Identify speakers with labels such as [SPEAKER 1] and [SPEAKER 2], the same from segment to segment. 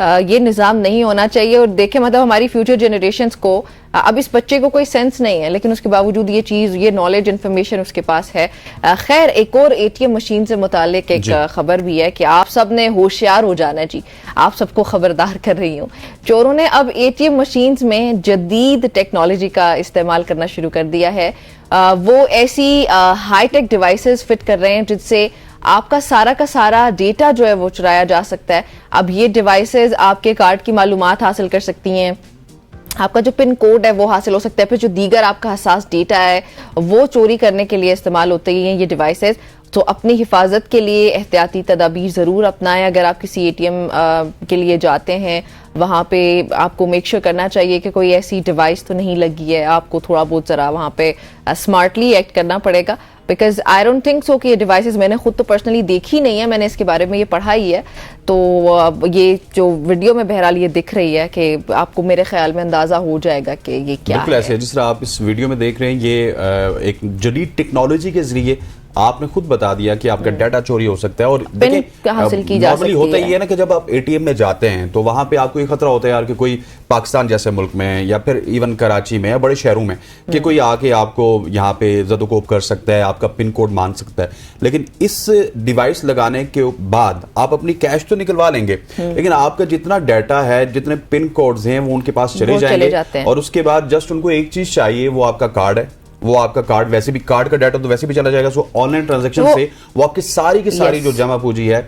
[SPEAKER 1] یہ نظام نہیں ہونا چاہیے. اور دیکھیں مطلب ہماری فیوچر جنریشنز کو اب اس بچے کو کوئی سینس نہیں ہے لیکن اس کے باوجود یہ چیز, یہ نالج, انفارمیشن اس کے پاس ہے. خیر ایک اور ATM مشین سے متعلق ایک خبر بھی ہے کہ آپ سب نے ہوشیار ہو جانا جی, آپ سب کو خبردار کر رہی ہوں. چوروں نے اب ATM مشینز میں جدید ٹیکنالوجی کا استعمال کرنا شروع کر دیا ہے. وہ ایسی ہائی ٹیک ڈیوائسز فٹ کر رہے ہیں جس سے آپ کا سارا ڈیٹا جو ہے وہ چرایا جا سکتا ہے. اب یہ ڈیوائسز آپ کے کارڈ کی معلومات حاصل کر سکتی ہیں, آپ کا جو پن کوڈ ہے وہ حاصل ہو سکتا ہے, پھر جو دیگر آپ کا حساس ڈیٹا ہے وہ چوری کرنے کے لیے استعمال ہوتے ہیں یہ ڈیوائسز. تو اپنی حفاظت کے لیے احتیاطی تدابیر ضرور اپنائیں. اگر آپ کسی ATM کے لیے جاتے ہیں وہاں پہ آپ کو میک شور کرنا چاہیے کہ کوئی ایسی ڈیوائس تو نہیں لگی ہے. آپ کو تھوڑا بہت ذرا وہاں پہ اسمارٹلی ایکٹ کرنا پڑے گا, because I don't think so کہ یہ ڈیوائسز, میں نے خود تو پرسنلی دیکھی نہیں ہے, میں نے اس کے بارے میں یہ پڑھا ہی ہے. تو یہ جو ویڈیو میں بہرحال یہ دکھ رہی ہے کہ آپ کو میرے خیال میں اندازہ ہو جائے گا کہ یہ کیا ہے.
[SPEAKER 2] بالکل ایسے جس طرح آپ اس ویڈیو میں دیکھ رہے ہیں, یہ ایک جدید ٹیکنالوجی کے ذریعے آپ نے خود بتا دیا کہ آپ کا ڈیٹا چوری ہو سکتا ہے. اور دیکھیں نارملی ہوتا ہی ہے نا کہ جب آپ ATM میں جاتے ہیں تو وہاں پہ آپ کو یہ خطرہ ہوتا ہے یار کہ کوئی پاکستان جیسے ملک میں یا پھر ایون کراچی میں یا بڑے شہروں میں کہ کوئی آ کے آپ کو یہاں پہ زد و کوب کر سکتا ہے, آپ کا پن کوڈ مان سکتا ہے. لیکن اس ڈیوائس لگانے کے بعد آپ اپنی کیش تو نکلوا لیں گے لیکن آپ کا جتنا ڈیٹا ہے, جتنے پن کوڈز ہیں وہ ان کے پاس چلے جائیں گے. اور اس کے بعد جسٹ ان کو ایک چیز چاہیے, وہ آپ کا کارڈ ہے, وہ آپ کا کارڈ, ویسے بھی کارڈ کا ڈیٹا تو ویسے بھی چلا جائے گا. سو آن لائن ٹرانزیکشن سے وہ آپ کی ساری جو جمع پوجی ہے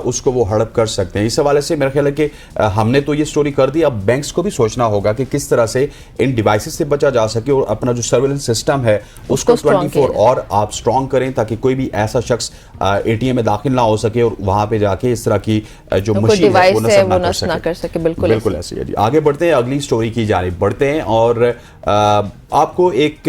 [SPEAKER 2] اس کو وہ ہڑپ کر سکتے ہیں. اس حوالے سے میرا خیال ہے کہ ہم نے تو یہ سٹوری کر دی, اب بینکس کو بھی سوچنا ہوگا کہ کس طرح سے ان ڈیوائسز سے بچا جا سکے اور اپنا جو سرویلنس سسٹم ہے اس کو 24 اور آپ سٹرونگ کریں تاکہ کوئی بھی ایسا شخص ATM میں داخل نہ ہو سکے اور وہاں پہ جا کے اس طرح کی جو مشین ہے وہ نصب نہ کر سکے. بالکل ایسے ہے جی. آگے بڑھتے ہیں, اگلی سٹوری کی جانب بڑھتے ہیں. اور آپ کو ایک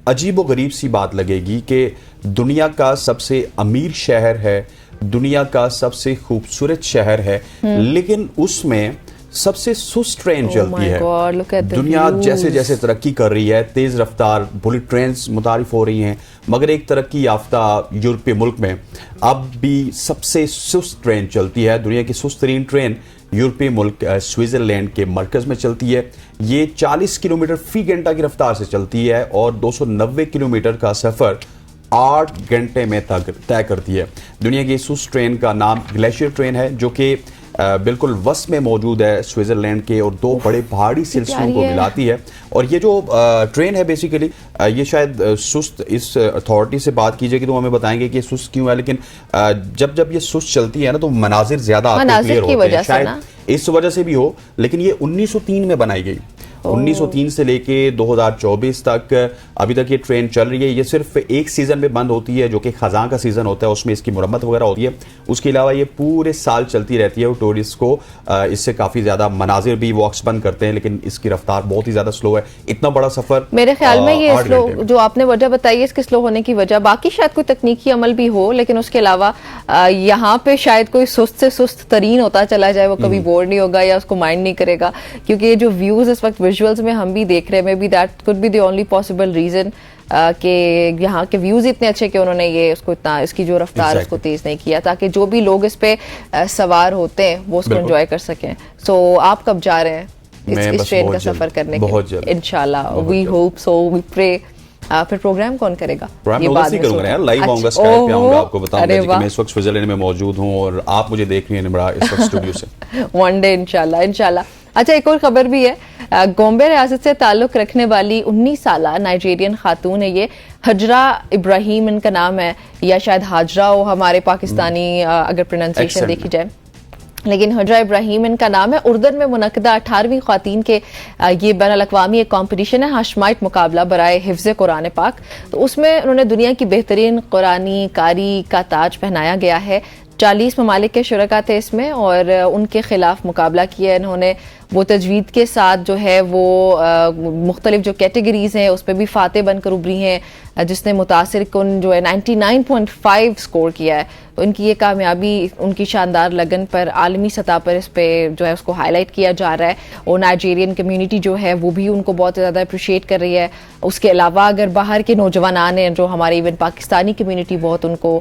[SPEAKER 2] عجیب و غریب سی بات لگے گی کہ دنیا کا سب سے امیر شہر ہے, دنیا کا سب سے خوبصورت شہر ہے, لیکن اس میں سب سے سست ٹرین چلتی ہے. دنیا جیسے جیسے ترقی کر رہی ہے, تیز رفتار بلٹ ٹرینز متعارف ہو رہی ہیں, مگر ایک ترقی یافتہ یورپی ملک میں اب بھی سب سے سست ٹرین چلتی ہے. دنیا کی سست ترین ٹرین یورپی ملک سوئٹزرلینڈ کے مرکز میں چلتی ہے. یہ 40 کلومیٹر فی گھنٹہ کی رفتار سے چلتی ہے اور 290 کلومیٹر کا سفر 8 گھنٹے میں طے کرتی ہے. دنیا کی سست ٹرین کا نام گلیشیئر ٹرین ہے جو کہ بالکل وسط میں موجود ہے سوئٹزرلینڈ کے اور 2 بڑے پہاڑی سلسلوں کو ملاتی ہے. اور یہ جو ٹرین ہے بیسیکلی یہ شاید سست, اس اتھارٹی سے بات کیجئے کہ تو ہمیں بتائیں گے کہ سست کیوں ہے, لیکن جب یہ سست چلتی ہے نا تو مناظر زیادہ آپ کو کلیئر ہوتے ہیں. شاید اس وجہ سے بھی ہو, لیکن یہ 1903 میں بنائی گئی. 1903 سے لے کے 2024 تک ابھی تک یہ ٹرین چل رہی ہے. یہ صرف ایک سیزن میں بند ہوتی ہے جو کہ خزاں کا سیزن ہوتا ہے, اس میں اس کی مرمت وغیرہ ہوتی ہے. اس کے علاوہ یہ پورے سال چلتی رہتی ہے اور ٹورسٹ کو اس سے کافی زیادہ مناظر بھی وہ ایکسپینڈ کرتے ہیں, لیکن اس کی رفتار بہت ہی زیادہ سلو ہے. اتنا بڑا سفر
[SPEAKER 1] میرے خیال میں یہ سلو جو آپ نے وجہ بتائی ہے اس کے سلو ہونے کی وجہ, باقی شاید کوئی تکنیکی عمل بھی ہو, لیکن اس کے علاوہ یہاں پہ شاید کوئی سست سے سست ترین ہوتا چلا جائے, وہ کبھی بور نہیں ہوگا یا اس کو مائنڈ نہیں کرے گا. کیونکہ یہ جو ویوز اس وقت ویژولز میں ہم بھی دیکھ رہے ہیں, maybe that could be the only possible reason کہ یہاں کے ویوز اتنے اچھے کہ انہوں نے یہ اس کو اتنا, اس کی جو رفتار اس کو تیز نہیں کیا تاکہ جو بھی لوگ اس پہ سوار ہوتے ہیں وہ اس کو انجوائے کر سکیں. سو آپ کب جا رہے ہیں اس ٹرین کا سفر کرنے کے؟ انشاءاللہ we hope so, we pray. پھر پروگرام کون کرے گا؟
[SPEAKER 2] یہ بعد میں کروں گا یار, لائیو آؤں گا, اسکائپ پہ آؤں گا, آپ کو بتاؤں گا کہ میں اس وقت سوئٹزرلینڈ میں موجود ہوں اور آپ مجھے دیکھ رہی ہیں نمرا اس وقت اسٹوڈیو سے.
[SPEAKER 1] ون ڈے انشاءاللہ. اچھا ایک اور خبر بھی ہے, گومبے ریاست سے تعلق رکھنے والی 19 سالہ نائجیرین خاتون ہے, یہ ہجرہ ابراہیم ان کا نام ہے, یا شاید ہاجرہ ہو ہمارے پاکستانی اگر پروننسیشن دیکھی جائے, لیکن ہجرہ ابراہیم ان کا نام ہے. اردن میں منعقدہ 18ویں خواتین کے یہ بین الاقوامی ایک کمپٹیشن ہے, ہاشمائٹ مقابلہ برائے حفظ قرآن پاک. تو اس میں انہوں نے دنیا کی بہترین قرآنی کاری کا تاج پہنایا گیا ہے. 40 ممالک کے شرکاء تھے اس میں اور ان کے خلاف مقابلہ کیا انہوں نے. وہ تجوید کے ساتھ جو ہے وہ مختلف جو کیٹیگریز ہیں اس پہ بھی فاتح بن کر ابھری ہیں, جس نے متاثر کن جو ہے 99.5 سکور کیا ہے. تو ان کی یہ کامیابی, ان کی شاندار لگن پر عالمی سطح پر اس پہ جو ہے اس کو ہائی لائٹ کیا جا رہا ہے, اور نائجیرین کمیونٹی جو ہے وہ بھی ان کو بہت زیادہ اپریشیٹ کر رہی ہے. اس کے علاوہ اگر باہر کے نوجوانان ہیں جو ہمارے ایون پاکستانی کمیونٹی بہت ان کو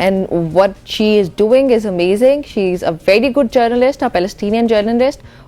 [SPEAKER 1] and what she is doing is amazing. She is a very good journalist, a Palestinian journalist,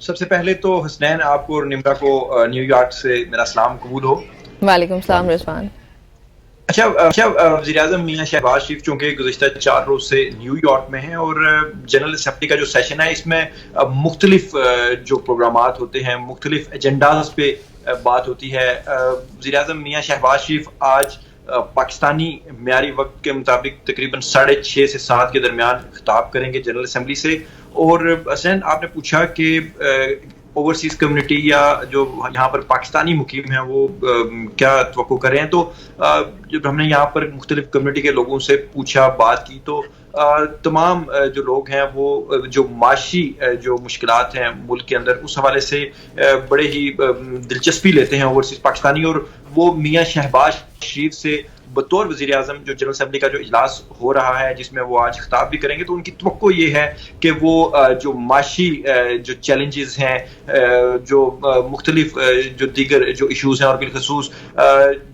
[SPEAKER 3] سب سے پہلے تو حسنین آپ کو اور نمرا کو نیو یارک سے میرا سلام قبول ہو.
[SPEAKER 1] وعلیکم السلام رضوان.
[SPEAKER 3] اچھا وزیر اعظم میاں شہباز شریف چونکہ گزشتہ 4 روز سے نیو یارک میں ہیں اور جنرل اسمبلی کا جو سیشن ہے اس میں مختلف جو پروگرامات ہوتے ہیں, مختلف ایجنڈاز پہ بات ہوتی ہے. وزیر اعظم میاں شہباز شریف آج پاکستانی معیاری وقت کے مطابق تقریباً 6:30 سے 7 کے درمیان خطاب کریں گے جنرل اسمبلی سے. اور حسین آپ نے پوچھا کہ اوورسیز کمیونٹی یا جو یہاں پر پاکستانی مقیم ہیں وہ کیا توقع کر رہے ہیں, تو جب ہم نے یہاں پر مختلف کمیونٹی کے لوگوں سے پوچھا, بات کی, تو تمام جو لوگ ہیں وہ جو معاشی جو مشکلات ہیں ملک کے اندر اس حوالے سے بڑے ہی دلچسپی لیتے ہیں اوورسیز پاکستانی, اور وہ میاں شہباز شریف سے بطور وزیر اعظم جو جنرل اسمبلی کا جو اجلاس ہو رہا ہے جس میں وہ آج خطاب بھی کریں گے, تو ان کی توقع یہ ہے کہ وہ جو معاشی جو چیلنجز ہیں, جو مختلف جو دیگر جو ایشوز ہیں, اور بالخصوص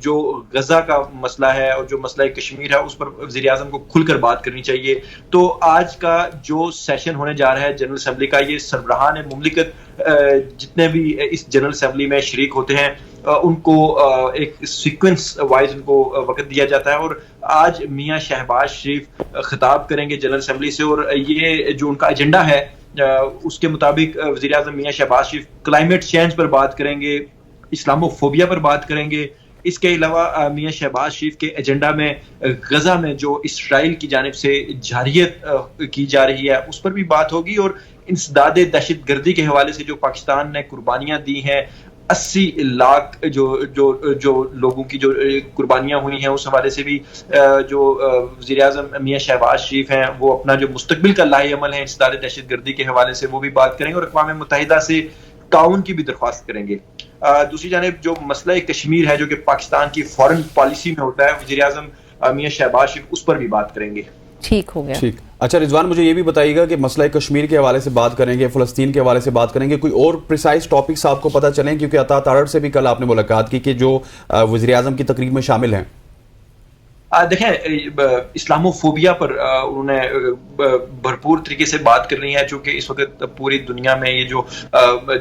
[SPEAKER 3] جو غزہ کا مسئلہ ہے اور جو مسئلہ کشمیر ہے اس پر وزیر اعظم کو کھل کر بات کرنی چاہیے. تو آج کا جو سیشن ہونے جا رہا ہے جنرل اسمبلی کا, یہ سربراہان مملکت جتنے بھی اس جنرل اسمبلی میں شریک ہوتے ہیں ان کو ایک سیکوینس وائز ان کو وقت دیا جاتا ہے, اور آج میاں شہباز شریف خطاب کریں گے جنرل اسمبلی سے. اور یہ جو ان کا ایجنڈا ہے اس کے مطابق وزیر اعظم میاں شہباز شریف کلائمیٹ چینج پر بات کریں گے, اسلامو فوبیا پر بات کریں گے. اس کے علاوہ میاں شہباز شریف کے ایجنڈا میں غزہ میں جو اسرائیل کی جانب سے جارحیت کی جا رہی ہے اس پر بھی بات ہوگی, اور انسداد دہشت گردی کے حوالے سے جو پاکستان نے قربانیاں دی ہیں, 80 لاکھ جو لوگوں کی جو قربانیاں ہوئی ہیں اس حوالے سے بھی جو وزیر اعظم میاں شہباز شریف ہیں وہ اپنا جو مستقبل کا لاہ عمل ہے انسداد دہشت گردی کے حوالے سے وہ بھی بات کریں گے, اور اقوام متحدہ سے تعاون کی بھی درخواست کریں گے. دوسری جانب جو مسئلہ کشمیر ہے جو کہ پاکستان کی فارن پالیسی میں ہوتا ہے, وزیر اعظم میاں شہباز شریف اس پر بھی بات کریں گے.
[SPEAKER 1] ٹھیک ہو گیا.
[SPEAKER 2] ٹھیک. اچھا رضوان, مجھے یہ بھی بتائیے گا کہ مسئلہ کشمیر کے حوالے سے بات کریں گے, فلسطین کے حوالے سے بات کریں گے, کوئی اور پریسائز ٹاپکس آپ کو پتہ چلیں, کیونکہ عطا تارڑ سے بھی کل آپ نے ملاقات کی کہ جو وزیر اعظم کی تقریب میں شامل ہیں.
[SPEAKER 3] دیکھیں اسلامو فوبیا پر انہوں نے بھرپور طریقے سے بات کرنی ہے, چونکہ اس وقت پوری دنیا میں یہ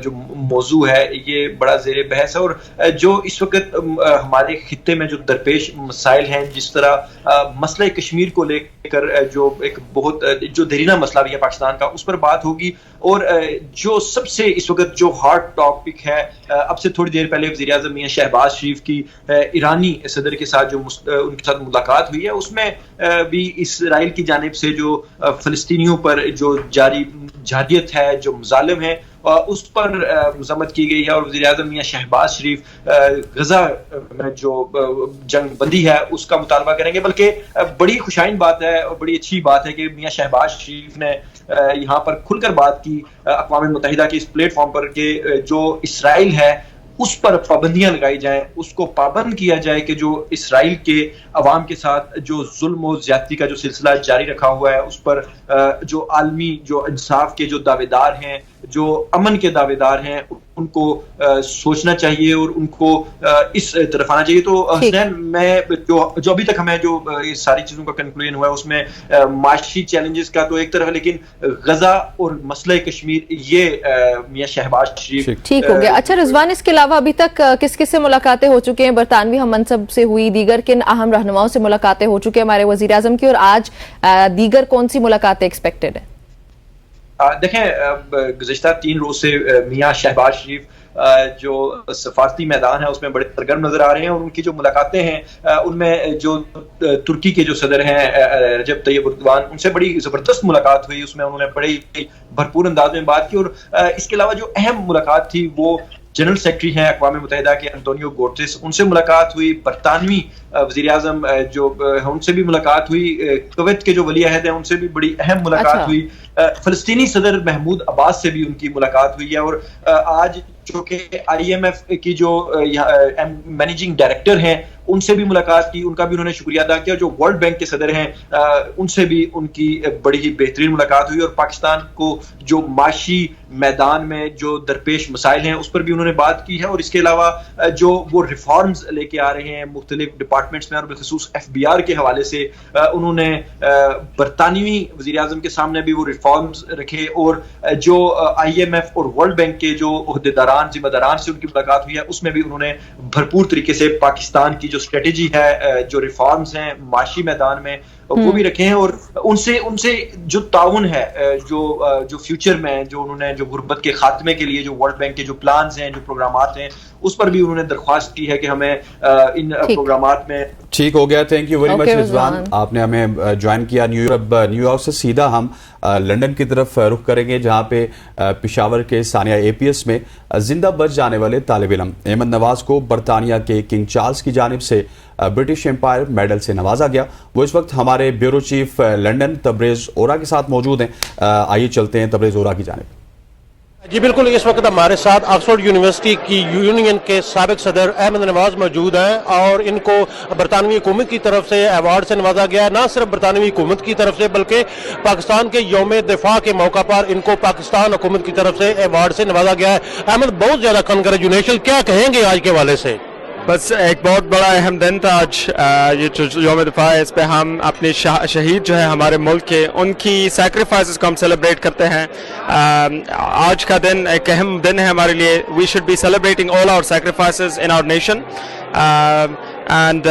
[SPEAKER 3] جو موضوع ہے یہ بڑا زیر بحث ہے, اور جو اس وقت ہمارے خطے میں جو درپیش مسائل ہیں, جس طرح مسئلہ کشمیر کو لے کر جو ایک بہت جو دیرینہ مسئلہ بھی ہے پاکستان کا اس پر بات ہوگی, اور جو سب سے اس وقت جو ہارڈ ٹاپک ہے, اب سے تھوڑی دیر پہلے وزیر اعظم میاں شہباز شریف کی ایرانی صدر کے ساتھ جو ان کے ساتھ ملاقات ہوئی ہے اس میں بھی اسرائیل کی جانب سے جو فلسطینیوں پر جو جاری جارحیت ہے, جو مظالم ہیں, اس پر مذمت کی گئی ہے, اور وزیر اعظم میاں شہباز شریف غزہ میں جو جنگ بندی ہے اس کا مطالبہ کریں گے. بلکہ بڑی خوشائن بات ہے اور بڑی اچھی بات ہے کہ میاں شہباز شریف نے یہاں پر کھل کر بات کی اقوام متحدہ کے اس پلیٹ فارم پر کہ جو اسرائیل ہے اس پر پابندیاں لگائی جائیں, اس کو پابند کیا جائے کہ جو اسرائیل کے عوام کے ساتھ جو ظلم و زیادتی کا جو سلسلہ جاری رکھا ہوا ہے اس پر جو عالمی جو انصاف کے جو دعوے دار ہیں, جو امن کے دعوے دار ہیں, ان کو سوچنا چاہیے اور ان کو اس طرف آنا چاہیے. تو حسنین میں جو ابھی تک ہمیں جو ساری چیزوں کا کنکلوژن ہوا ہے اس میں معاشی چیلنجز کا تو ایک طرف ہے, لیکن غزہ اور مسئلہ کشمیر یہ میاں شہباز شریف
[SPEAKER 1] ٹھیک ہو گیا. اچھا رضوان, اس کے علاوہ ابھی تک کس کس سے ملاقاتیں ہو چکے ہیں؟ برطانوی ہم منصب سے ہوئی, دیگر کن اہم رہنماؤں سے ملاقاتیں ہو چکے ہیں ہمارے وزیر اعظم کی, اور آج دیگر کون سی ملاقاتیں ایکسپیکٹڈ ہیں؟
[SPEAKER 3] دیکھیں گزشتہ 3 روز سے میاں شہباز شریف جو سفارتی میدان ہے اس میں بڑے سرگرم نظر آ رہے ہیں, اور ان کی جو ملاقاتیں ہیں ان میں جو ترکی کے جو صدر ہیں رجب طیب اردوان, ان سے بڑی زبردست ملاقات ہوئی, اس میں انہوں نے بڑی بھرپور انداز میں بات کی. اور اس کے علاوہ جو اہم ملاقات تھی وہ جنرل سیکرٹری ہیں اقوام متحدہ کے انٹونیو گوٹریس, ان سے ملاقات ہوئی. برطانوی وزیر اعظم جو ان سے بھی ملاقات ہوئی. کویت کے جو ولی عہد ہیں ان سے بھی بڑی اہم ملاقات ہوئی. فلسطینی صدر محمود عباس سے بھی ان کی ملاقات ہوئی ہے, اور آج جو کہ آئی ایم ایف کی جو مینیجنگ ڈائریکٹر ہیں ان سے بھی ملاقات کی, ان کا بھی انہوں نے شکریہ ادا کیا. جو ورلڈ بینک کے صدر ہیں ان سے بھی ان کی بڑی ہی بہترین ملاقات ہوئی, اور پاکستان کو جو معاشی میدان میں جو درپیش مسائل ہیں اس پر بھی انہوں نے بات کی ہے. اور اس کے علاوہ جو وہ ریفارمز لے کے آ رہے ہیں مختلف ڈپارٹمنٹس میں, اور بالخصوص FBR کے حوالے سے انہوں نے برطانوی وزیر اعظم کے سامنے بھی وہ ریفارم ریفارمز رکھے, اور جو IMF اور ورلڈ بینک کے جو عہدیداران ذمہ داران سے ان کی ملاقات ہوئی ہے اس میں بھی انہوں نے بھرپور طریقے سے پاکستان کی جو اسٹریٹجی ہے, جو ریفارمز ہیں معاشی میدان میں وہ بھی رکھے ہیں, اور ان سے جو تعاون ہے جو فیوچر میں جو انہوں نے جو غربت کے خاتمے کے لیے جو ورلڈ بینک کے جو پلانز ہیں جو پروگرامات ہیں اس پر بھی انہوں نے درخواست کی ہے کہ ہمیں ان پروگرامات میں.
[SPEAKER 2] ٹھیک ہو گیا, تھینک یو ویری مچ رضوان, آپ نے ہمیں جوائن کیا. نیو یارک سے سیدھا ہم لنڈن کی طرف رخ کریں گے جہاں پہ پشاور کے ثانیہ APS میں زندہ بچ جانے والے طالب علم احمد نواز کو برطانیہ کے کنگ چارلز کی جانب سے برٹش امپائر میڈل سے نوازا گیا. وہ اس وقت ہمارے بیورو چیف لنڈن تبریز اورا کے ساتھ موجود ہیں. آئیے چلتے ہیں تبریز اورا کی جانب.
[SPEAKER 4] جی بالکل, اس وقت ہمارے ساتھ آکسفورڈ یونیورسٹی کی یونین کے سابق صدر احمد نواز موجود ہیں, اور ان کو برطانوی حکومت کی طرف سے ایوارڈ سے نوازا گیا ہے. نہ صرف برطانوی حکومت کی طرف سے بلکہ پاکستان کے یوم دفاع کے موقع پر ان کو پاکستان حکومت کی طرف سے ایوارڈ سے نوازا گیا ہے. احمد, بہت زیادہ کنگریچولیشن, کیا کہیں گے آج کے حوالے سے؟
[SPEAKER 5] بس ایک بہت بڑا اہم دن تھا آج, یہ جو یوم دفاع ہے اس پہ ہم اپنے شہید جو ہے ہمارے ملک کے ان کی سیکریفائسز کو ہم سیلیبریٹ کرتے ہیں. آج کا دن ایک اہم دن ہے ہمارے لیے. We should be celebrating all our sacrifices in our nation, and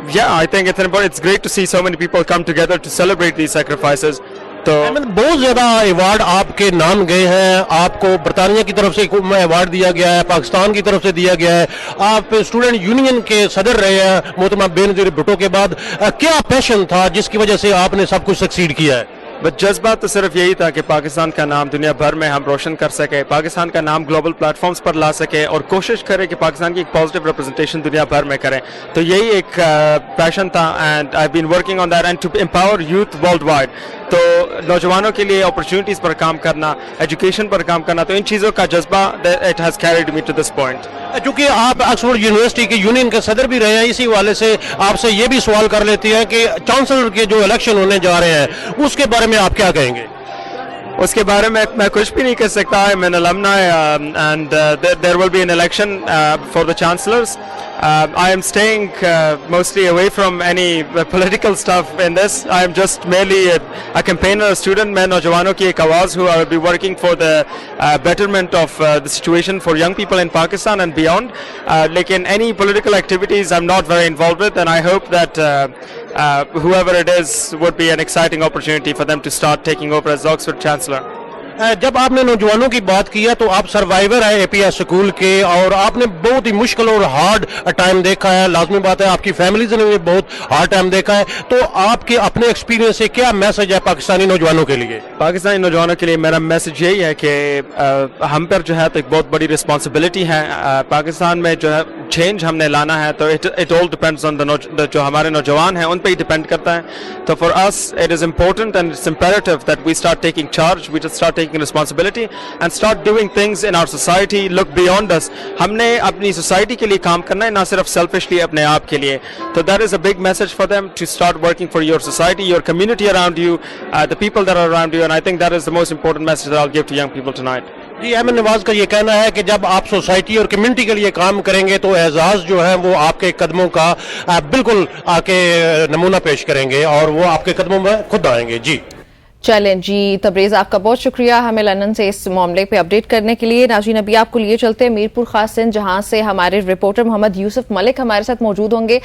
[SPEAKER 5] yeah, I think it's great to see so many people come together to celebrate these sacrifices. تو
[SPEAKER 4] بہت زیادہ ایوارڈ آپ کے نام گئے ہیں, آپ کو برطانیہ کی طرف سے ایوارڈ دیا گیا ہے, پاکستان کی طرف سے دیا گیا ہے, آپ اسٹوڈنٹ یونین کے صدر رہے ہیں محترمہ بے نظیر بھٹو کے بعد. کیا پیشن تھا جس کی وجہ سے آپ نے سب کچھ سکسیڈ کیا ہے؟
[SPEAKER 5] بس جذبہ تو صرف یہی تھا کہ پاکستان کا نام دنیا بھر میں ہم روشن کر سکے, پاکستان کا نام گلوبل پلیٹ فارمز پر لا سکے, اور کوشش کرے کہ پاکستان کی ایک پازیٹیو ریپرزنٹیشن دنیا بھر میں کریں. تو یہی ایک پیشن تھا, and I been working on that and to empower youth worldwide. تو نوجوانوں کے لیے اپرچونیٹیز پر کام کرنا, ایجوکیشن پر کام کرنا, تو ان چیزوں کا جذبہ it has carried me to this point.
[SPEAKER 4] چونکہ آپ آکسفورڈ یونیورسٹی کے یونین کے صدر بھی رہے ہیں, اسی حوالے سے آپ سے یہ بھی سوال کر لیتے ہیں کہ چانسلر کے جو الیکشن ہونے جا رہے ہیں اس کے بارے میں آپ کیا کہیں گے؟
[SPEAKER 5] اس کے بارے میں کچھ بھی نہیں کہہ سکتا. میں نے alumni and there will be an election for the chancellors. I am staying mostly away from any political stuff in this. I am just merely a campaigner, a student. میں نوجوانوں کی ایک آواز ہوں. I will be working for the betterment of the situation for young people in Pakistan and beyond. لیکن any political activities I'm not very involved with, and I hope that whoever it is would be an exciting opportunity for them to start taking over as Oxford Chancellor.
[SPEAKER 4] جب آپ نے نوجوانوں کی بات کی ہے تو آپ سروائیور ہیں APS اسکول کے, اور آپ نے بہت ہی مشکل اور ہارڈ ٹائم دیکھا ہے. لازمی بات ہے آپ کی فیملیز نے بھی بہت ہارڈ ٹائم دیکھا ہے. تو آپ کے اپنے ایکسپیرینس سے کیا میسج ہے پاکستانی نوجوانوں کے لیے؟
[SPEAKER 5] پاکستانی نوجوانوں کے لیے میرا میسج یہی ہے کہ ہم پر جو ہے تو ایک بہت بڑی رسپانسبلٹی ہے. پاکستان میں جو ہے چینج ہم نے لانا ہے, تو اٹ آل ڈپینڈز آن جو ہمارے نوجوان ہیں ان پہ ہی ڈپینڈ کرتا ہے. تو for us it is important and it's imperative that we start taking charge, we start taking responsibility and start doing things in our society, look beyond us. ہم نے اپنی سوسائٹی کے لیے کام کرنا ہے, نہ صرف selfishly اپنے آپ کے لیے. تو that is a big message for them to start working for your society, your community around you, the people that are around you, and I think that is the most important message that I'll give to young people tonight.
[SPEAKER 4] جی, احمد نواز کا یہ کہنا ہے کہ جب آپ society اور community کے لیے کام کریں گے تو اعزاز جو ہے وہ آپ کے قدموں کا بالکل آ کے نمونہ پیش کریں گے, اور وہ آپ کے قدموں میں خود آئیں گے. جی
[SPEAKER 1] چلیں جی, تبریز آپ کا بہت شکریہ ہمیں لندن سے اس معاملے پہ اپڈیٹ کرنے کے لیے. ناظرین, ابھی آپ کو لیے چلتے ہیں میرپور خاص سندھ, جہاں سے ہمارے رپورٹر محمد یوسف ملک ہمارے ساتھ موجود ہوں گے.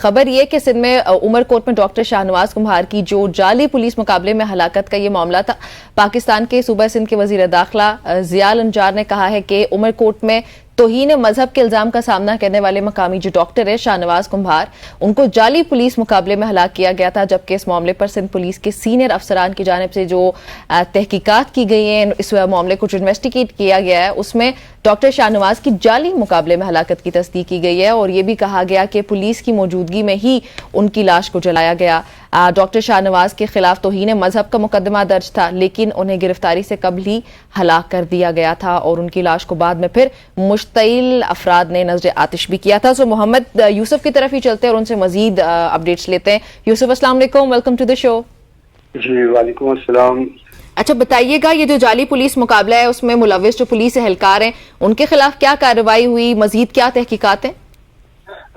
[SPEAKER 1] خبر یہ کہ سندھ میں عمر کوٹ میں ڈاکٹر شاہنواز کمہار کی جو جعلی پولیس مقابلے میں ہلاکت کا یہ معاملہ تھا. پاکستان کے صوبہ سندھ کے وزیر داخلہ ضیاء النجار نے کہا ہے کہ عمر کوٹ میں توہین مذہب کے الزام کا سامنا کرنے والے مقامی جو ڈاکٹر ہے شاہنواز کمہار, ان کو جعلی پولیس مقابلے میں ہلاک کیا گیا تھا. جبکہ اس معاملے پر سندھ پولیس کے سینئر افسران کی جانب سے جو تحقیقات کی گئی ہیں, اس معاملے کو جو انویسٹیگیٹ کیا گیا ہے اس میں ڈاکٹر شاہنواز کی جعلی مقابلے میں ہلاکت کی تصدیق کی گئی ہے, اور یہ بھی کہا گیا کہ پولیس کی موجودگی میں ہی ان کی لاش کو جلایا گیا. ڈاکٹر شاہنواز کے خلاف توہین مذہب کا مقدمہ درج تھا, لیکن انہیں گرفتاری سے قبل ہی ہلاک کر دیا گیا تھا, اور ان کی لاش کو بعد میں پھر مشتعل افراد نے نظر آتش بھی کیا تھا. سو محمد یوسف کی طرف ہی چلتے ہیں اور ان سے مزید اپڈیٹس لیتے ہیں. یوسف, السلام علیکم, ویلکم ٹو دا شو.
[SPEAKER 6] جی وعلیکم السلام.
[SPEAKER 1] اچھا بتائیے گا, یہ جو جعلی پولیس مقابلہ ہے اس میں ملوث جو پولیس اہلکار ہیں ان کے خلاف کیا کارروائی ہوئی, مزید کیا تحقیقات ہیں؟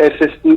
[SPEAKER 6] SSP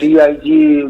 [SPEAKER 6] DIG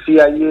[SPEAKER 6] CIA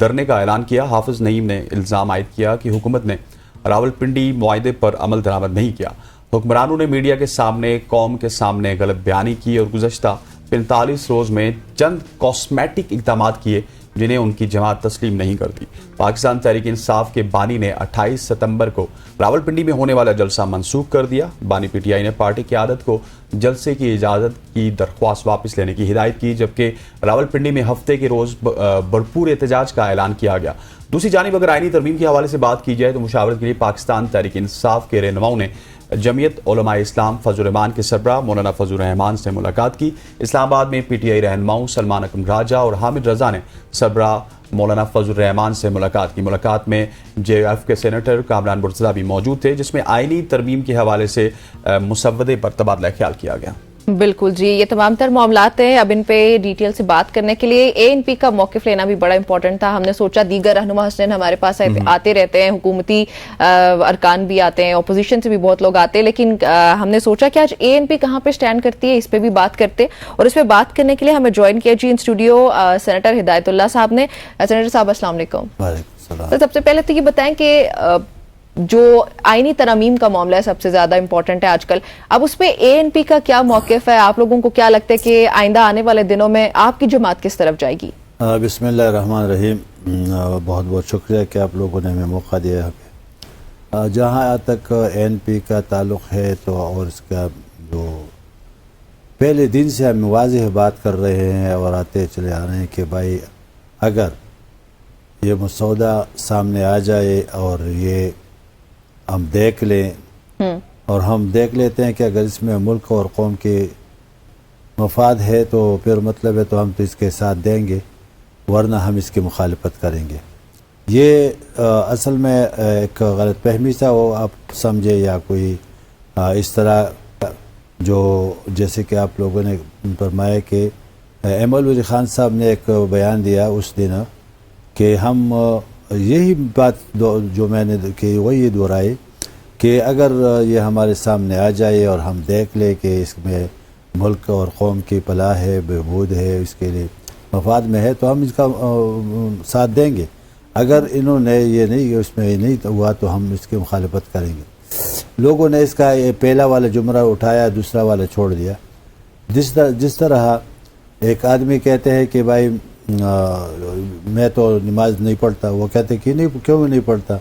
[SPEAKER 2] دھرنے کا اعلان کیا. حافظ نعیم نے الزام عائد کیا کہ حکومت نے راولپنڈی معاہدے پر عمل درآمد نہیں کیا. حکمرانوں نے میڈیا کے سامنے قوم کے سامنے غلط بیانی کی اور گزشتہ 45 روز میں چند کاسمیٹک اقدامات کیے جنہیں ان کی جماعت تسلیم نہیں کرتی. پاکستان تحریک انصاف کے بانی نے 28 ستمبر کو راولپنڈی میں ہونے والا جلسہ منسوخ کر دیا. بانی پی ٹی آئی نے پارٹی قیادت کو جلسے کی اجازت کی درخواست واپس لینے کی ہدایت کی, جبکہ راولپنڈی میں ہفتے کے روز بھرپور احتجاج کا اعلان کیا گیا. دوسری جانب اگر آئینی ترمیم کے حوالے سے بات کی جائے تو مشاورت کے لیے پاکستان تحریک انصاف کے رہنماؤں نے جمعیت علماء اسلام فضل الرحمان کے سربراہ مولانا فضل الرحمان سے ملاقات کی. اسلام آباد میں پی ٹی آئی رہنماؤں سلمان اکرم راجہ اور حامد رضا نے سربراہ مولانا فضل الرحمان سے ملاقات کی. ملاقات میں جے ایف کے سینیٹر کامران مرتضیٰ بھی موجود تھے, جس میں آئینی ترمیم کے حوالے سے مسودے پر تبادلہ خیال کیا گیا.
[SPEAKER 1] بالکل جی, یہ تمام تر معاملات ہیں. اب ان پہ ڈیٹیل سے بات کرنے کے لیے اے این پی کا موقف لینا بھی بڑا امپورٹنٹ تھا. ہم نے سوچا دیگر رہنما حسنین ہمارے پاس آتے رہتے ہیں, حکومتی ارکان بھی آتے ہیں, اپوزیشن سے بھی بہت لوگ آتے ہیں, لیکن ہم نے سوچا کہ آج اے این پی کہاں پہ سٹینڈ کرتی ہے, اس پہ بھی بات کرتے. اور اس پہ بات کرنے کے لیے ہمیں جوائن کیا جی ان اسٹوڈیو سینیٹر ہدایت اللہ صاحب نے. سینیٹر صاحب السلام علیکم.
[SPEAKER 7] وعلیکم السلام.
[SPEAKER 1] سب سے پہلے تو یہ بتائیں کہ جو آئینی ترامیم کا معاملہ ہے سب سے زیادہ امپورٹنٹ ہے آج کل, اب اس پہ اے این پی کا کیا موقف ہے؟ آپ لوگوں کو کیا لگتا ہے کہ آئندہ آنے والے دنوں میں آپ کی جماعت کس طرف جائے گی؟
[SPEAKER 7] بسم اللہ الرحمن الرحیم. بہت بہت شکریہ کہ آپ لوگوں نے ہمیں موقع دیا ہے. جہاں تک اے این پی کا تعلق ہے تو اور اس کا جو پہلے دن سے ہم واضح بات کر رہے ہیں اور آتے چلے آ رہے ہیں کہ بھائی اگر یہ مسودہ سامنے آ جائے اور یہ ہم دیکھ لیں اور ہم دیکھ لیتے ہیں کہ اگر اس میں ملک اور قوم کے مفاد ہے تو پھر مطلب ہے تو ہم تو اس کے ساتھ دیں گے, ورنہ ہم اس کی مخالفت کریں گے. یہ اصل میں ایک غلط فہمی سا وہ آپ سمجھے یا کوئی اس طرح جو جیسے کہ آپ لوگوں نے فرمایا کہ ایم الولی خان صاحب نے ایک بیان دیا اس دن کہ ہم یہی بات جو میں نے کہ وہی دہرائی کہ اگر یہ ہمارے سامنے آ جائے اور ہم دیکھ لیں کہ اس میں ملک اور قوم کی فلاح ہے, بہبود ہے, اس کے لیے مفاد میں ہے تو ہم اس کا ساتھ دیں گے. اگر انہوں نے یہ نہیں اس میں نہیں ہوا تو ہم اس کی مخالفت کریں گے. لوگوں نے اس کا یہ پہلا والا جملہ اٹھایا, دوسرا والا چھوڑ دیا. جس طرح ایک آدمی کہتے ہیں کہ بھائی میں تو نماز نہیں پڑھتا, وہ کہتے کہ نہیں کیوں نہیں پڑھتا؟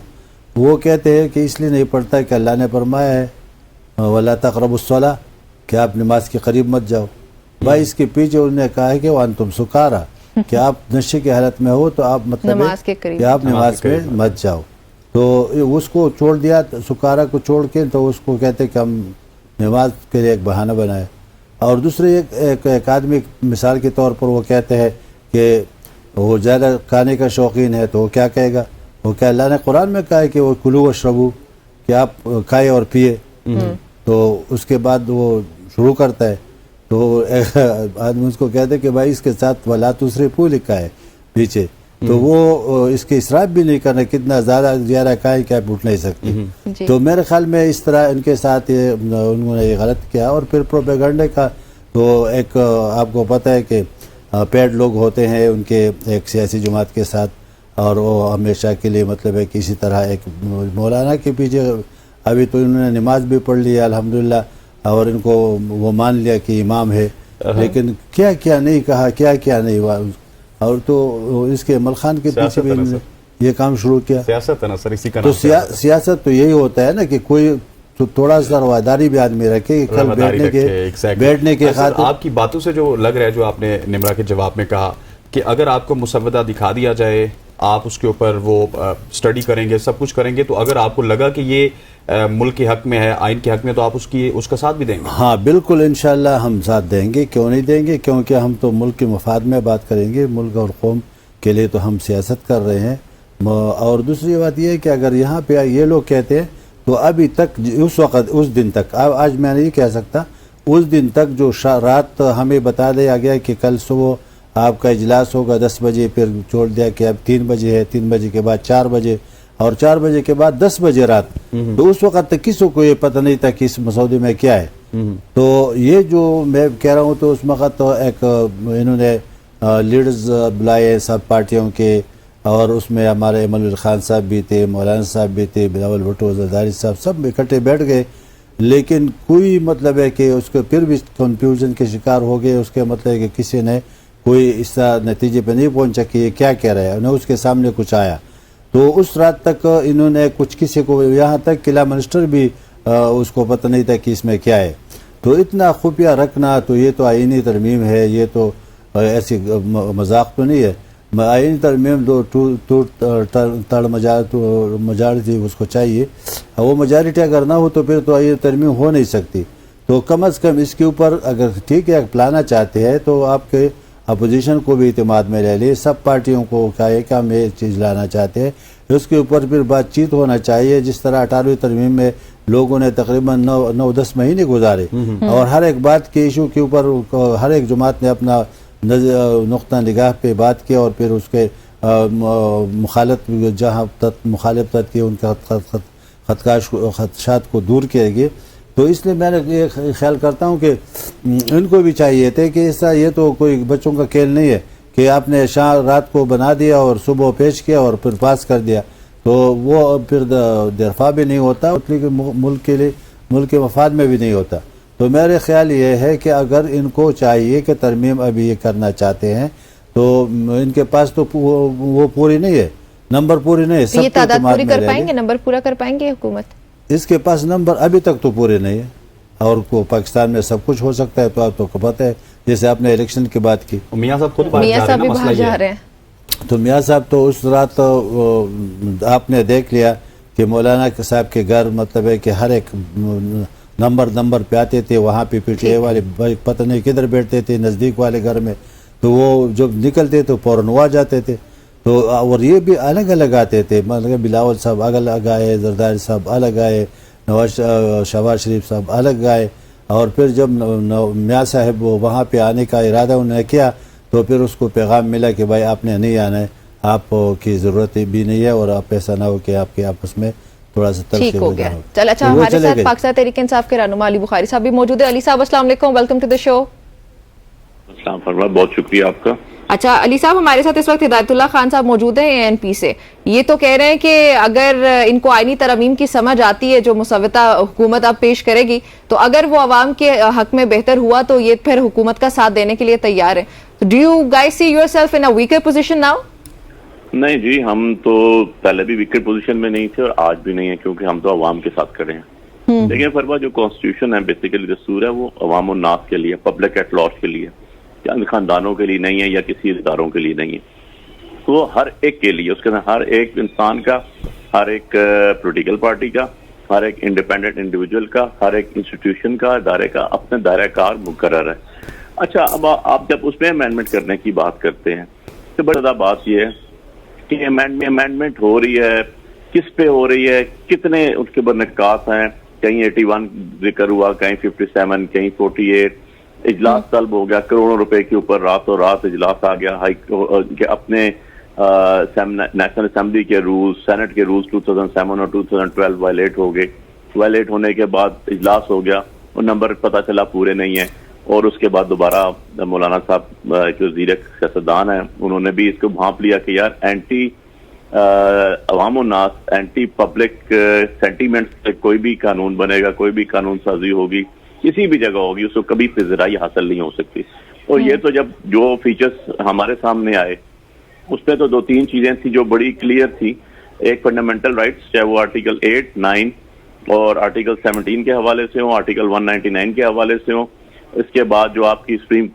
[SPEAKER 7] وہ کہتے ہیں کہ اس لیے نہیں پڑھتا کہ اللہ نے فرمایا ہے وَلَا تَقْرَبُوا الصَّلَاةَ کہ آپ نماز کے قریب مت جاؤ. بھائی اس کے پیچھے انہوں نے کہا ہے کہ وَأَنْتُمْ سُكَارَىٰ کہ آپ نشے کی حالت میں ہو تو آپ مطلب کہ آپ نماز میں مت جاؤ. تو اس کو چھوڑ دیا, سکارا کو چھوڑ کے, تو اس کو کہتے کہ ہم نماز کے لیے ایک بہانہ بنائے. اور دوسرے ایک آدمی مثال کے طور پر وہ کہتے ہیں کہ وہ زیادہ کھانے کا شوقین ہے تو وہ کیا کہے گا؟ وہ کہ اللہ نے قرآن میں کہا ہے کہ وہ کلو واشربو کہ آپ کھائے اور پیے. تو اس کے بعد وہ شروع کرتا ہے تو آدمی اس کو کہتے کہ بھائی اس کے ساتھ ولا تسرفوا لکھا ہے پیچھے, تو وہ اس کے اسراف بھی نہیں کرنا, کتنا زیادہ کھائے کہ آپ اٹھ نہیں سکتے. تو میرے خیال میں اس طرح ان کے ساتھ انہوں نے یہ غلط کیا. اور پھر پروپیگنڈے کا تو ایک آپ کو پتہ ہے کہ پیڈ لوگ ہوتے ہیں ان کے ایک سیاسی جماعت کے ساتھ, اور وہ ہمیشہ کے لیے مطلب ہے کسی طرح ایک مولانا کے پیچھے. ابھی تو انہوں نے نماز بھی پڑھ لی الحمدللہ, اور ان کو وہ مان لیا کہ امام ہے, لیکن کیا کیا نہیں کہا, کیا کیا نہیں ہوا. اور تو اس کے عمل خان کے پیچھے بھی یہ کام شروع کیا.
[SPEAKER 2] سیاست ہے نا سر, اسی کا
[SPEAKER 7] تو سیاست تو یہی ہوتا ہے نا کہ کوئی تو تھوڑا سا رواداری بھی آدمی رکھے کہ کل بیٹھنے کے خاطر.
[SPEAKER 2] آپ کی باتوں سے جو لگ رہا ہے, جو آپ نے نمرا کے جواب میں کہا کہ اگر آپ کو مسودہ دکھا دیا جائے, آپ اس کے اوپر وہ سٹڈی کریں گے, سب کچھ کریں گے, تو اگر آپ کو لگا کہ یہ ملک کے حق میں ہے, آئین کے حق میں, تو آپ اس کا ساتھ بھی دیں گے؟
[SPEAKER 7] ہاں بالکل, انشاءاللہ ہم ساتھ دیں گے. کیوں نہیں دیں گے؟ کیونکہ ہم تو ملک کے مفاد میں بات کریں گے, ملک اور قوم کے لیے تو ہم سیاست کر رہے ہیں. اور دوسری بات یہ ہے کہ اگر یہاں پہ یہ لوگ کہتے ہیں تو ابھی تک اس وقت اس دن تک, آج میں نہیں کہہ سکتا, اس دن تک جو رات ہمیں بتا دیا گیا کہ کل صبح آپ کا اجلاس ہوگا 10 بجے, پھر چھوڑ دیا کہ اب 3 بجے ہے, 3 بجے کے بعد 4 بجے, اور 4 بجے کے بعد 10 بجے رات. تو اس وقت تک کسی کو یہ پتہ نہیں تھا کہ اس مسودے میں کیا ہے. تو یہ جو میں کہہ رہا ہوں, تو اس وقت ایک انہوں نے لیڈرز بلائے سب پارٹیوں کے, اور اس میں ہمارے ایمن خان صاحب بھی تھے, مولانا صاحب بھی تھے, بلاول بھٹو, زرداری صاحب, سب اکٹھے بیٹھ گئے, لیکن کوئی مطلب ہے کہ اس کو پھر بھی کنفیوژن کے شکار ہو گئے. اس کے مطلب ہے کہ کسی نے کوئی اس طرح نتیجے پہ نہیں پہنچا کہ یہ کیا کہہ رہا ہے, نہ اس کے سامنے کچھ آیا. تو اس رات تک انہوں نے کچھ کسی کو, یہاں تک قلعہ منسٹر بھی اس کو پتہ نہیں تھا کہ اس میں کیا ہے. تو اتنا خفیہ رکھنا, تو یہ تو آئینی ترمیم ہے, یہ تو ایسی مذاق تو نہیں ہے. آئینی ترمیم تڑ میجارٹی اس کو چاہیے, وہ میجارٹی اگر نہ ہو تو پھر تو آئینی ترمیم ہو نہیں سکتی. تو کم از کم اس کے اوپر اگر ٹھیک ہے لانا چاہتے ہیں تو آپ کے اپوزیشن کو بھی اعتماد میں لے لی, سب پارٹیوں کو کہا کہ ہم یہ چیز لانا چاہتے ہیں, اس کے اوپر پھر بات چیت ہونا چاہیے. جس طرح 18ویں ترمیم میں لوگوں نے تقریباً 9-10 مہینے گزارے اور ہر ایک بات کے ایشو کے اوپر ہر ایک جماعت نے اپنا نقطہ نگاہ پہ بات کیا اور پھر اس کے جہاں مخالفت کی ان کا خدشات کو دور کیا گیا. تو اس لیے میں نے یہ خیال کرتا ہوں کہ ان کو بھی چاہیے تھے کہ ایسا, یہ تو کوئی بچوں کا کھیل نہیں ہے کہ آپ نے رات کو بنا دیا اور صبح پیش کیا اور پھر پاس کر دیا, تو وہ پھر دفاع بھی نہیں ہوتا, ملک کے لیے ملک کے مفاد میں بھی نہیں ہوتا. تو میرے خیال یہ ہے کہ اگر ان کو چاہیے کہ ترمیم ابھی یہ کرنا چاہتے ہیں تو ان کے پاس تو وہ پوری نہیں ہے, نمبر پوری نہیں ہے.
[SPEAKER 1] یہ تعداد پوری کر پائیں گے, نمبر پورا کر پائیں گے حکومت؟
[SPEAKER 7] اس کے پاس نمبر ابھی تک تو پورے نہیں ہے, اور کو پاکستان میں سب کچھ ہو سکتا ہے. تو آپ تو پتہ ہے, جیسے آپ نے الیکشن کی بات کی,
[SPEAKER 2] میاں صاحب خود
[SPEAKER 1] بھی باہر جا رہے ہیں.
[SPEAKER 7] تو میاں صاحب تو اس رات آپ نے دیکھ لیا کہ مولانا صاحب کے گھر مطلب ہے کہ ہر ایک نمبر پہ آتے تھے, وہاں پہ پی ٹی اے والے پتہ نہیں کدھر بیٹھتے تھے, نزدیک والے گھر میں, تو وہ جب نکلتے تو فوراً آ جاتے تھے. تو اور یہ بھی الگ الگ آتے تھے, مطلب بلاول صاحب الگ آئے, زرداری صاحب الگ آئے, شہباز شریف صاحب الگ آئے, اور پھر جب میاں صاحب وہاں پہ آنے کا ارادہ انہوں نے کیا تو پھر اس کو پیغام ملا کہ بھائی آپ نے نہیں آنا ہے, آپ کی ضرورت بھی نہیں ہے, اور آپ ایسا نہ ہو کہ آپ کے آپس میں تھوڑا سا
[SPEAKER 1] ٹھیک ہو گیا. چل اچھا, ہمارے ساتھ پاکستان تحریک انصاف کے رہنما علی بخاری صاحب بھی موجود ہے. علی صاحب السلام علیکم, ویلکم ٹو دی شو.
[SPEAKER 8] السلام فرما, بہت شکریہ آپ کا.
[SPEAKER 1] اچھا علی صاحب, ہمارے ساتھ اس وقت ہدایت اللہ خان صاحب موجود ہیں ANP سے. یہ تو کہہ رہے ہیں کہ اگر ان کو آئینی ترمیم کی سمجھ آتی ہے جو مسودہ حکومت اب پیش کرے گی, تو اگر وہ عوام کے حق میں بہتر ہوا تو یہ پھر حکومت کا ساتھ دینے کے لیے تیار ہے. Do you guys see your self in a weaker position now?
[SPEAKER 8] نہیں جی, ہم تو پہلے بھی ویکر پوزیشن میں نہیں تھے اور آج بھی نہیں ہے, کیونکہ ہم تو عوام کے ساتھ کھڑے ہیں. لیکن فرما جو کانسٹیٹیوشن ہے, بیسیکلی دستور ہے, وہ عوام الناس کے لیے, پبلک ایٹ لارج کے لیے, چند خاندانوں کے لیے نہیں ہے یا کسی اداروں کے لیے نہیں ہے. تو ہر ایک کے لیے, اس کے اندر ہر ایک انسان کا, ہر ایک پولیٹیکل پارٹی کا, ہر ایک انڈیپینڈنٹ انڈیویجول کا, ہر ایک انسٹیٹیوشن کا, ادارے کا اپنے دائرہ کار مقرر ہے. اچھا, اب آپ جب اس میں امینڈمنٹ کرنے کی بات کرتے ہیں تو بڑی زیادہ بات یہ ہے کہ امینڈمنٹ ہو رہی ہے, کس پہ ہو رہی ہے, کتنے اس کے اوپر نکات ہیں. کہیں 81 ذکر ہوا, کہیں 57, کہیں 48. اجلاس طلب ہو گیا, کروڑوں روپے کے اوپر راتوں رات اجلاس آ گیا کہ اپنے نیشنل اسمبلی کے رولز, سینٹ کے رولز 2007 اور 2012 وائلیٹ ہو گئے. وائلیٹ ہونے کے بعد اجلاس ہو گیا اور نمبر پتہ چلا پورے نہیں ہیں, اور اس کے بعد دوبارہ مولانا صاحب جو وزیر سیاستدان ہیں انہوں نے بھی اس کو بھانپ لیا کہ یار اینٹی عوام الناس, اینٹی پبلک سینٹیمنٹس سے کوئی بھی قانون بنے گا, کوئی بھی قانون سازی ہوگی, کسی بھی جگہ ہوگی, اس کو کبھی پذیرائی حاصل نہیں ہو سکتی. اور یہ تو جب جو فیچرز ہمارے سامنے آئے اس پہ تو 2-3 چیزیں تھیں جو بڑی کلیئر تھی. ایک فنڈامنٹل رائٹس, چاہے وہ آرٹیکل 8, 9 اور آرٹیکل 17 کے حوالے سے ہوں, آرٹیکل 199 کے حوالے سے ہوں. اس کے بعد جو آپ کی سپریم